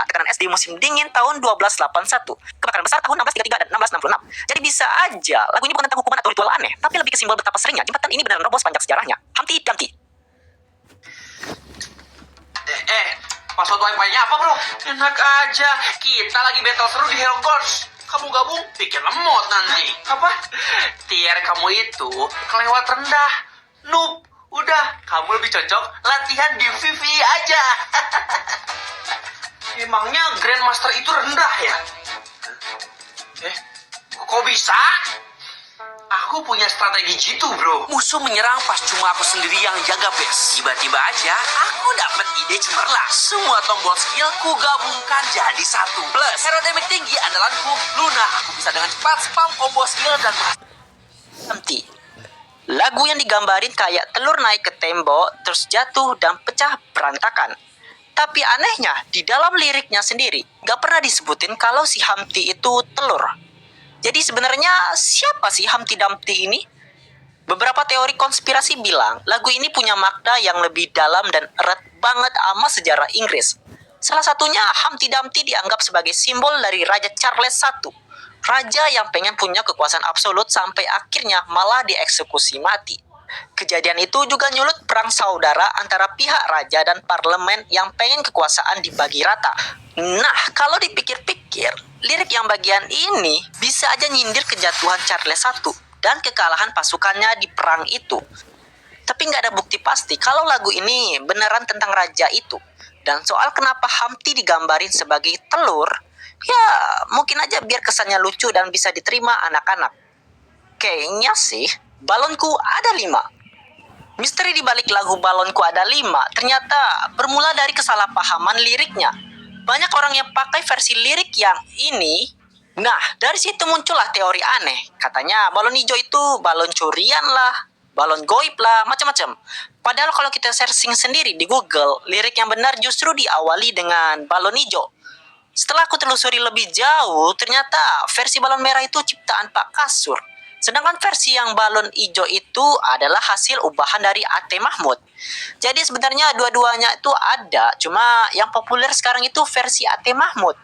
D: tekanan es di musim dingin tahun 1281, kebakaran besar tahun 1633 dan 1666. Jadi bisa aja lagu ini bukan tentang hukuman atau ritual aneh, tapi lebih ke simbol betapa seringnya jembatan ini benar roboh sepanjang sejarahnya. Humpty Dumpty.
E: Password wifi-nya apa bro? Enak aja, kita lagi battle seru di Hogwarts. Kamu gabung, bikin lemot nanti. Apa? Tier kamu itu kelewat rendah. Noob, udah, kamu lebih cocok latihan di VV aja. Emangnya Grandmaster itu rendah ya? Kok bisa? Aku punya strategi jitu bro. Musuh menyerang pas cuma aku sendiri yang jaga base. Tiba-tiba aja aku dapat ide cemerlang. Semua tombol skill ku gabungkan jadi satu. Plus hero damage tinggi andalanku Luna. Aku bisa dengan cepat spam combo skill dan
D: Humpty. Lagu yang digambarin kayak telur naik ke tembok, terus jatuh dan pecah berantakan. Tapi anehnya, di dalam liriknya sendiri, gak pernah disebutin kalau si Humpty itu telur. Jadi sebenarnya siapa sih Humpty Dumpty ini? Beberapa teori konspirasi bilang lagu ini punya makna yang lebih dalam dan erat banget sama sejarah Inggris. Salah satunya Humpty Dumpty dianggap sebagai simbol dari Raja Charles I. Raja yang pengen punya kekuasaan absolut sampai akhirnya malah dieksekusi mati. Kejadian itu juga nyulut perang saudara antara pihak raja dan parlemen yang pengen kekuasaan dibagi rata. Nah, kalau dipikir-pikir, lirik yang bagian ini bisa aja nyindir kejatuhan Charles I dan kekalahan pasukannya di perang itu. Tapi nggak ada bukti pasti kalau lagu ini beneran tentang raja itu. Dan soal kenapa Humpty digambarin sebagai telur, ya mungkin aja biar kesannya lucu dan bisa diterima anak-anak. Kayaknya sih balonku ada 5. Misteri di balik lagu Balonku Ada 5 ternyata bermula dari kesalahpahaman liriknya. Banyak orang yang pakai versi lirik yang ini. Nah, dari situ muncullah teori aneh. Katanya balon hijau itu balon curian lah, balon goib lah, macam-macam. Padahal kalau kita searching sendiri di Google, lirik yang benar justru diawali dengan balon hijau. Setelah aku telusuri lebih jauh, ternyata versi balon merah itu ciptaan Pak Kasur. Sedangkan versi yang balon hijau itu adalah hasil ubahan dari A.T. Mahmud. Jadi sebenarnya dua-duanya itu ada, cuma yang populer sekarang itu versi A.T. Mahmud.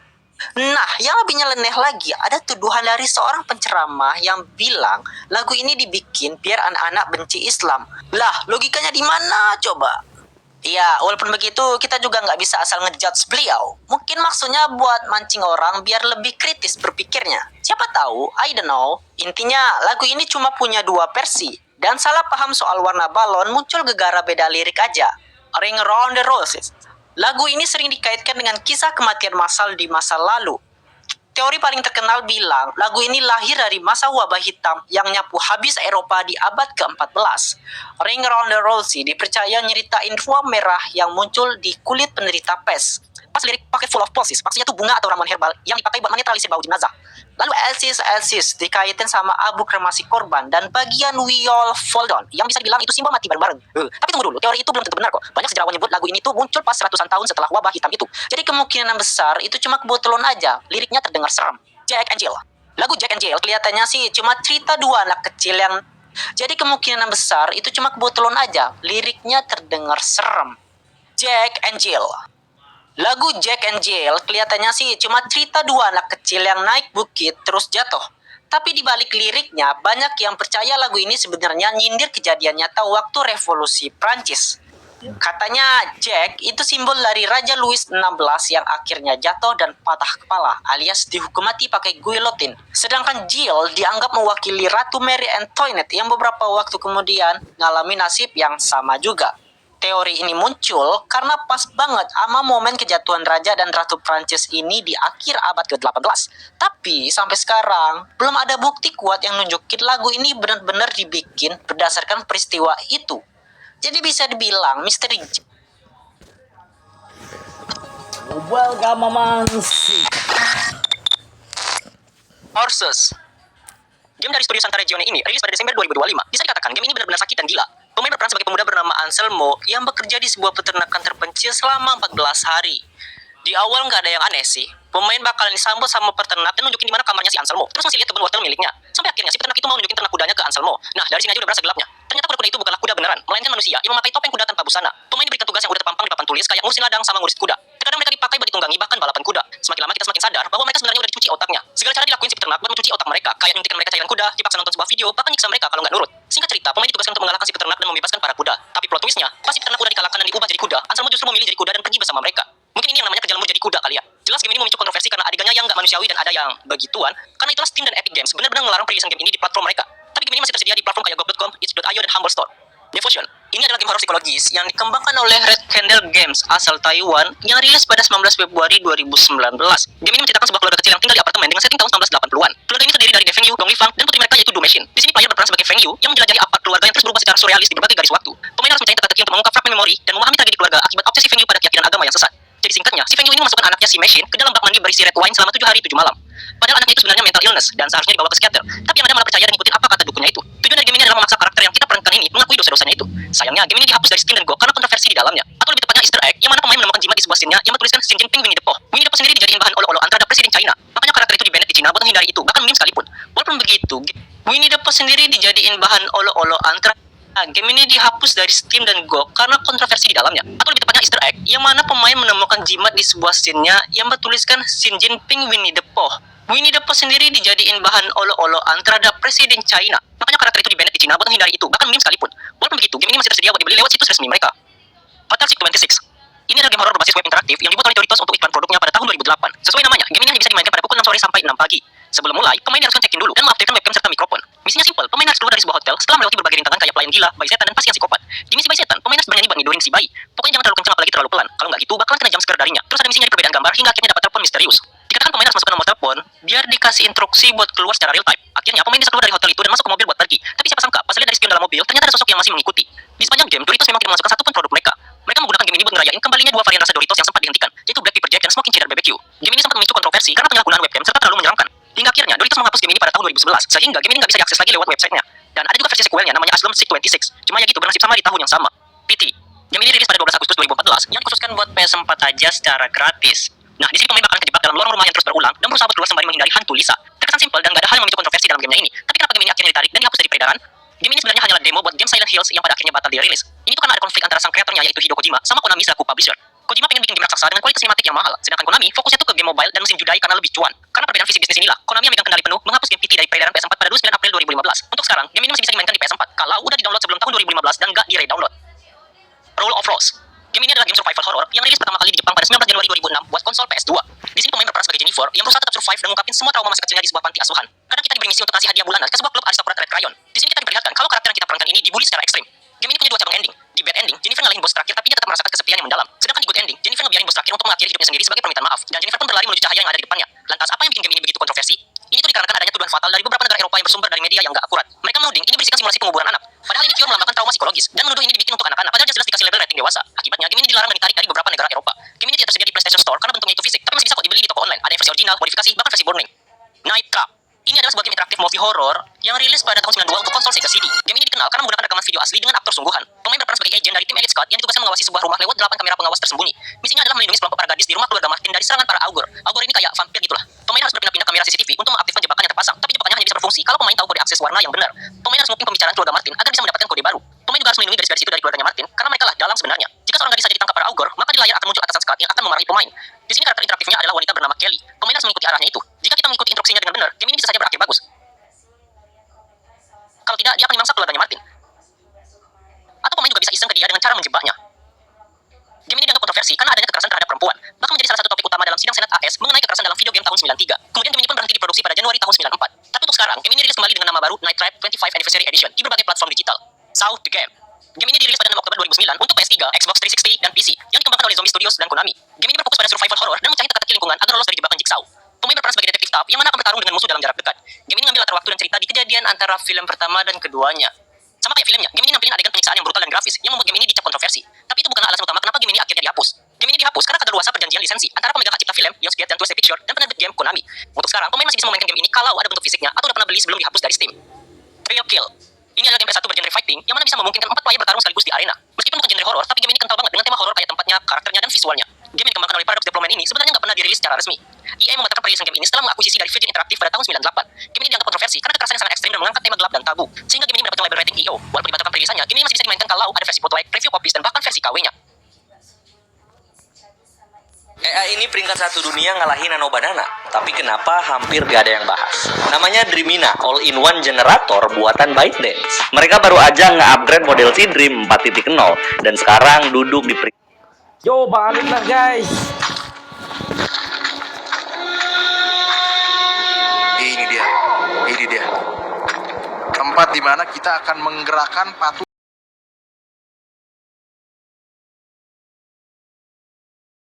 D: Nah, yang lebih nyeleneh lagi, ada tuduhan dari seorang penceramah yang bilang lagu ini dibikin biar anak-anak benci Islam. Lah, logikanya di mana coba? Ya, walaupun begitu, kita juga nggak bisa asal ngejudge beliau. Mungkin maksudnya buat mancing orang biar lebih kritis berpikirnya. Siapa tahu, I don't know. Intinya, lagu ini cuma punya 2 versi. Dan salah paham soal warna balon muncul gegara beda lirik aja. Ring Around the Roses. Lagu ini sering dikaitkan dengan kisah kematian massal di masa lalu. Teori paling terkenal bilang lagu ini lahir dari masa wabah hitam yang nyapu habis Eropa di abad ke-14. Ring Around the Rosie dipercaya nyeritain ruam merah yang muncul di kulit penderita pes. Pas lirik pakai full of pulses, maksudnya tuh bunga atau ramuan herbal yang dipakai buat menetralisir bau jenazah. Lalu Elsis dikaitin sama abu kremasi korban dan bagian We All Fall Down yang bisa dibilang itu simbol mati bareng-bareng. Tapi tunggu dulu, teori itu belum tentu benar kok. Banyak sejarawan nyebut lagu ini tuh muncul pas ratusan tahun setelah wabah hitam itu. Jadi kemungkinan besar itu cuma kebetulan aja, liriknya terdengar serem. Jack and Jill. Lagu Jack and Jill kelihatannya sih cuma cerita 2 anak kecil yang... Jadi kemungkinan besar itu cuma kebetulan aja, liriknya terdengar serem. Jack and Jill. Lagu Jack and Jill kelihatannya sih cuma cerita 2 anak kecil yang naik bukit terus jatuh. Tapi di balik liriknya banyak yang percaya lagu ini sebenarnya nyindir kejadian nyata waktu revolusi Prancis. Katanya Jack itu simbol dari Raja Louis XVI yang akhirnya jatuh dan patah kepala alias dihukum mati pakai guillotine. Sedangkan Jill dianggap mewakili Ratu Mary Antoinette yang beberapa waktu kemudian ngalami nasib yang sama juga. Teori ini muncul karena pas banget sama momen kejatuhan Raja dan Ratu Prancis ini di akhir abad ke-18. Tapi sampai sekarang belum ada bukti kuat yang nunjukin lagu ini benar-benar dibikin berdasarkan peristiwa itu. Jadi bisa dibilang misteri.
A: Welcome Mansi.
D: Horses. Game dari studio Santa Regione ini rilis pada Desember 2025. Bisa dikatakan game ini benar-benar sakit dan gila. Pemain berperan sebagai pemuda bernama Anselmo yang bekerja di sebuah peternakan terpencil selama 14 hari. Di awal nggak ada yang aneh sih. pemain bakalan disambut sama peternak dan nunjukin di mana kamarnya si Anselmo. Terus masih lihat kebun wortel miliknya. Sampai akhirnya si peternak itu mau nunjukin ternak kudanya ke Anselmo. Nah, dari sini aja udah berasa gelapnya. Ternyata kuda-kuda itu bukanlah kuda beneran, melainkan manusia yang memakai topeng kuda tanpa busana. Pemain diberikan tugas yang udah terpampang di papan tulis kayak ngurusin ladang sama ngurusin kuda. Terkadang mereka dipakai buat ditunggangi bahkan balapan kuda. Semakin lama kita semakin sadar bahwa mereka sebenarnya udah dicuci otaknya. Segala cara dilakuin si peternak buat mencuci otak mereka, kayak nyuntikin mereka cairan kuda, dipaksa nonton sebuah video, bahkan nyiksa mereka kalau nggak nurut. Singkat cerita, pemain ditugaskan untuk mengalahkan si peternak dan membebaskan para kuda. Tapi plot twistnya, pas si peternak udah dikalahkan dan diubah jadi kuda, Anselmo justru memilih jadi kuda dan pergi bersama mereka. Mungkin ini yang namanya kerja lembur jadi kuda kali ya. Jelas game ini memicu kontroversi karena adegannya yang nggak manusiawi dan ada yang begituan. Karena itulah Steam dan Epic Games benar-benar melarang perilisan game ini di platform mereka. Tapi game ini masih tersedia di platform kayak GOG.com, itch.io, dan Humble Store. Devotion, ini adalah game horor psikologis yang dikembangkan oleh Red Candle Games asal Taiwan yang rilis pada 19 Februari 2019. Game ini menceritakan sebuah keluarga kecil yang tinggal di apartemen dengan setting tahun 1980-an. Keluarga ini terdiri dari Feng Yu, Dong Lifang, dan putri mereka yaitu Du Machine. Di sini player berperan sebagai Feng Yu yang menjelajahi apart keluarga yang terus berubah secara surrealis di berbagai garis waktu. Pemain harus mencari teka-teki untuk mengungkap fragmen memori dan memahami tragedi keluarga akibat obsesi Feng Yu pada keyakinan agama yang sesat. Jadi singkatnya, si Feng Yu ini memasukkan anaknya si Machine ke dalam bak mandi berisi red wine selama 7 hari 7 malam. Padahal anaknya itu sebenarnya mental illness dan seharusnya dibawa ke psikiater. Tapi yang ada malah percaya dan ngikutin apa kata dukunnya itu. Tujuan dari game ini adalah memaksa karakter yang kita perankan ini mengakui dosa-dosanya itu. Sayangnya, game ini dihapus dari Steam dan GOG karena kontroversi di dalamnya. Atau lebih tepatnya Easter egg, yang mana pemain menemukan jimat di sebuah scene-nya yang bertuliskan Xi Jinping Winnie the Pooh. Winnie the Pooh sendiri dijadiin bahan olo-oloan terhadap Presiden China. Makanya karakter itu di-banned di China buat menghindari itu, bahkan meme sekalipun. Walaupun begitu, Winnie the Pooh sendiri dijadiin bahan olo-oloan terhadap game ini dihapus dari Steam dan GOG karena kontroversi di dalamnya. Atau lebih tepatnya Easter egg, yang mana pemain menemukan jimat di sebuah scene-nya yang bertuliskan Xi Jinping Winnie the Pooh. Winnie the Pooh sendiri dijadiin bahan olo-oloan terhadap Presiden China. Makanya karakter itu di-banned di China buat menghindari itu, bahkan meme sekalipun. Walaupun begitu, game ini masih tersedia buat dibeli lewat situs resmi mereka. Hotel 626. Ini adalah game horor berbasis web interaktif yang dibuat oleh Doritos untuk iklan produknya pada tahun 2008. Sesuai namanya, game ini hanya bisa dimainkan pada pukul 6 sore sampai 6 pagi. Sebelum mulai, pemain harus check-in dulu dan mengaktifkan webcam serta mikrofon. Misinya simpel, pemain harus keluar dari sebuah hotel setelah melewati berbagai rintangan kayak pelayan gila, bayi setan, dan pasti yang psikopat. Di misi bayi setan, pemain harus bernyanyi buat ngidorin si bayi. Pokoknya jangan terlalu kencang apalagi terlalu pelan. Kalau nggak gitu, bakalan kena jump scare darinya. Terus ada misinya di perbedaan gambar hingga akhirnya dapat telepon misterius. Dikatakan pemain harus masukkan nomor telepon biar dikasih instruksi buat keluar secara real time. Akhirnya pemain bisa keluar dari hotel itu dan masuk ke mobil buat pergi. Tapi siapa sangka, pas lihat dari spion dalam mobil, ternyata ada sosok yang masih mengikuti. Di sepanjang game, Doritos memang tidak memasukkan satupun produk mereka. Mereka menggunakan game ini buat ngerayain kembalinya dua varian rasa Doritos yang sempat dihentikan, yaitu Black Pepper Jack dan Smoking Cheddar BBQ. Game ini sempat memicu kontroversi karena penyalahgunaan webcam serta terlalu menyeramkan. Hingga akhirnya Doritos menghapus game ini pada tahun 2011, sehingga game ini nggak bisa diakses lagi lewat websitenya. Dan ada juga versi sequelnya namanya Asylum 626. Cuma ya gitu, bernasib sama di tahun yang sama. PT. Game ini rilis pada 12 Agustus 2014 yang dikhususkan buat PS4 aja secara gratis. Nah, di sini pemain bakalan terjebak dalam lorong rumah yang terus berulang dan berusaha keluar sembari menghindari hantu Lisa. Terkesan simpel dan gak ada hal yang memicu kontroversi dalam gamenya ini. Tapi kenapa game ini akhirnya ditarik dan dihapus dari peredaran? Game ini sebenarnya hanyalah demo buat game Silent Hills yang pada akhirnya batal dirilis. Ini tuh karena ada konflik antara sang kreatornya yaitu Hideo Kojima sama Konami selaku publisher. Kojima pengen bikin game raksasa dengan kualitas sinematik yang mahal, sedangkan Konami fokusnya tuh ke game mobile dan mesin judai karena lebih cuan. Karena perbedaan visi bisnis inilah, Konami yang megang kendali penuh menghapus game PT dari peredaran PS4 pada 29 April 2015. Untuk sekarang, game ini masih bisa dimainkan di PS4 kalau udah di-download sebelum tahun 2015 dan gak di-re-download. Rule of Rose. Game ini adalah game survival horror yang rilis pertama kali di Jepang pada 19 Januari 2006 buat konsol PS2. Di sini pemain berperan sebagai Jennifer yang berusaha tetap survive dan mengungkapin semua trauma masa kecilnya di sebuah panti asuhan. Kadang kita diberi misi untuk kasih hadiah bulanan ke sebuah klub aristokrat Red Crayon. Di sini kita diperlihatkan kalau karakter yang kita perankan ini dibully secara ekstrim. Game ini punya dua cabang ending. Di bad ending, Jennifer ngalahin bos terakhir tapi dia tetap merasakan kesepian yang mendalam. Sedangkan di good ending, Jennifer ngebiarin bos terakhir untuk mengakhiri hidupnya sendiri sebagai permintaan maaf. Dan Jennifer pun berlari menuju cahaya yang ada di depannya. Lantas apa yang bikin game ini begitu kontroversi? Ini tuh dikarenakan adanya tuduhan fatal dari beberapa negara Eropa yang bersumber dari media yang gak akurat. Mereka menuding ini berisikan simulasi penguburan anak. Padahal ini pure melambangkan trauma psikologis dan menuduh ini dibikin untuk anak-anak. Padahal jelas dikasih label rating dewasa. Akibatnya game ini dilarang dan ditarik dari beberapa negara Eropa. Game ini tidak tersedia di PlayStation Store karena bentuknya itu fisik, tapi masih bisa kok dibeli di toko online. Ada yang versi original, modifikasi, bahkan versi burning. Night Trap. Ini adalah sebuah game interaktif movie horror yang rilis pada tahun 92 untuk konsol Sega CD. Game ini dikenal karena menggunakan rekaman video asli dengan aktor sungguhan. Pemain berperan sebagai agent dari tim Elite Squad yang ditugaskan mengawasi sebuah rumah lewat 8 kamera pengawas tersembunyi. Misinya adalah melindungi sekelompok para gadis di rumah keluarga Martin dari serangan para augur. Augur ini kayak vampir gitulah. Pemain harus berpindah-pindah kamera CCTV untuk mengaktifkan jebakan yang terpasang, tapi jebakannya hanya bisa berfungsi kalau pemain tahu kode akses warna yang benar. Pemain harus mungkin pembicaraan keluarga Martin agar bisa mendapatkan kode baru. Pemain juga harus melindungi gadis-gadis itu dari keluarganya Martin karena mereka lah dalam sebenarnya. Jika seorang gadis saja ditangkap para augur, maka di layar akan muncul atasan Scott yang akan memarahi pemain. Di sini karakter interaktifnya adalah wanita bernama Kelly. Pemain harus mengikuti arahnya itu. Jika kita mengikuti instruksinya dengan benar, game ini bisa saja berakhir bagus. Kalau tidak, dia akan dimangsa keluarganya Martin. Atau pemain juga bisa iseng ke dia dengan cara menjebaknya. Game ini dianggap kontroversi karena adanya kekerasan terhadap perempuan, bahkan menjadi salah satu topik utama dalam sidang Senat AS mengenai kekerasan dalam video game tahun 93. Kemudian game ini pun berhenti diproduksi pada Januari tahun 94. Tapi untuk sekarang, game ini rilis kembali dengan nama baru Night Trap 25 Anniversary Edition di berbagai platform digital. South the Game. Game ini dirilis pada 6 Oktober 2009 untuk PS3, Xbox 360, dan PC yang dikembangkan oleh Zombie Studios dan Konami. Game ini berfokus pada survival horror dan mencari teka-teki lingkungan agar lolos dari jebakan Jigsaw. Pemain berperan sebagai detektif Tapp yang mana akan bertarung dengan musuh dalam jarak dekat. Game ini ngambil latar waktu dan cerita di kejadian antara film pertama dan keduanya. Sama kayak filmnya, game ini nampilin adegan penyiksaan yang brutal dan grafis yang membuat game ini dicap kontroversi. Tapi itu bukanlah alasan utama kenapa game ini akhirnya dihapus. Game ini dihapus karena kadaluarsa perjanjian lisensi antara pemegang hak cipta film, Lionsgate dan 2C Pictures dan penerbit game Konami. Untuk sekarang, pemain masih bisa memainkan game ini kalau ada bentuk fisiknya atau udah pernah beli sebelum dihapus dari Steam. Trio Kill. Ini adalah game PS1 bergenre fighting yang mana bisa memungkinkan 4 player bertarung sekaligus di arena. Meskipun bukan genre horor, tapi game ini kental banget dengan tema horor kayak tempatnya, karakternya, dan visualnya. Game yang dikembangkan oleh Paradox Development ini sebenarnya nggak pernah dirilis secara resmi. EA membatalkan perilisan game ini setelah mengakuisisi dari Virgin Interactive pada tahun 98. Game ini dianggap kontroversi karena kekerasan yang sangat ekstrim dan mengangkat tema gelap dan tabu, sehingga game ini mendapatkan label rating EO. Walaupun dibatalkan perilisannya, game ini masih bisa dimainkan kalau ada versi foto like, preview copies, dan bahkan versi KW-nya.
E: EA ini peringkat 1 dunia ngalahin Nano Banana, tapi kenapa hampir gak ada yang bahas? Namanya Dreamina, all-in-one generator buatan ByteDance. Mereka baru aja nge-upgrade model si Dream 4.0 dan sekarang duduk di
A: Yo, balik lah guys.
J: Ini dia tempat di mana kita akan menggerakkan patung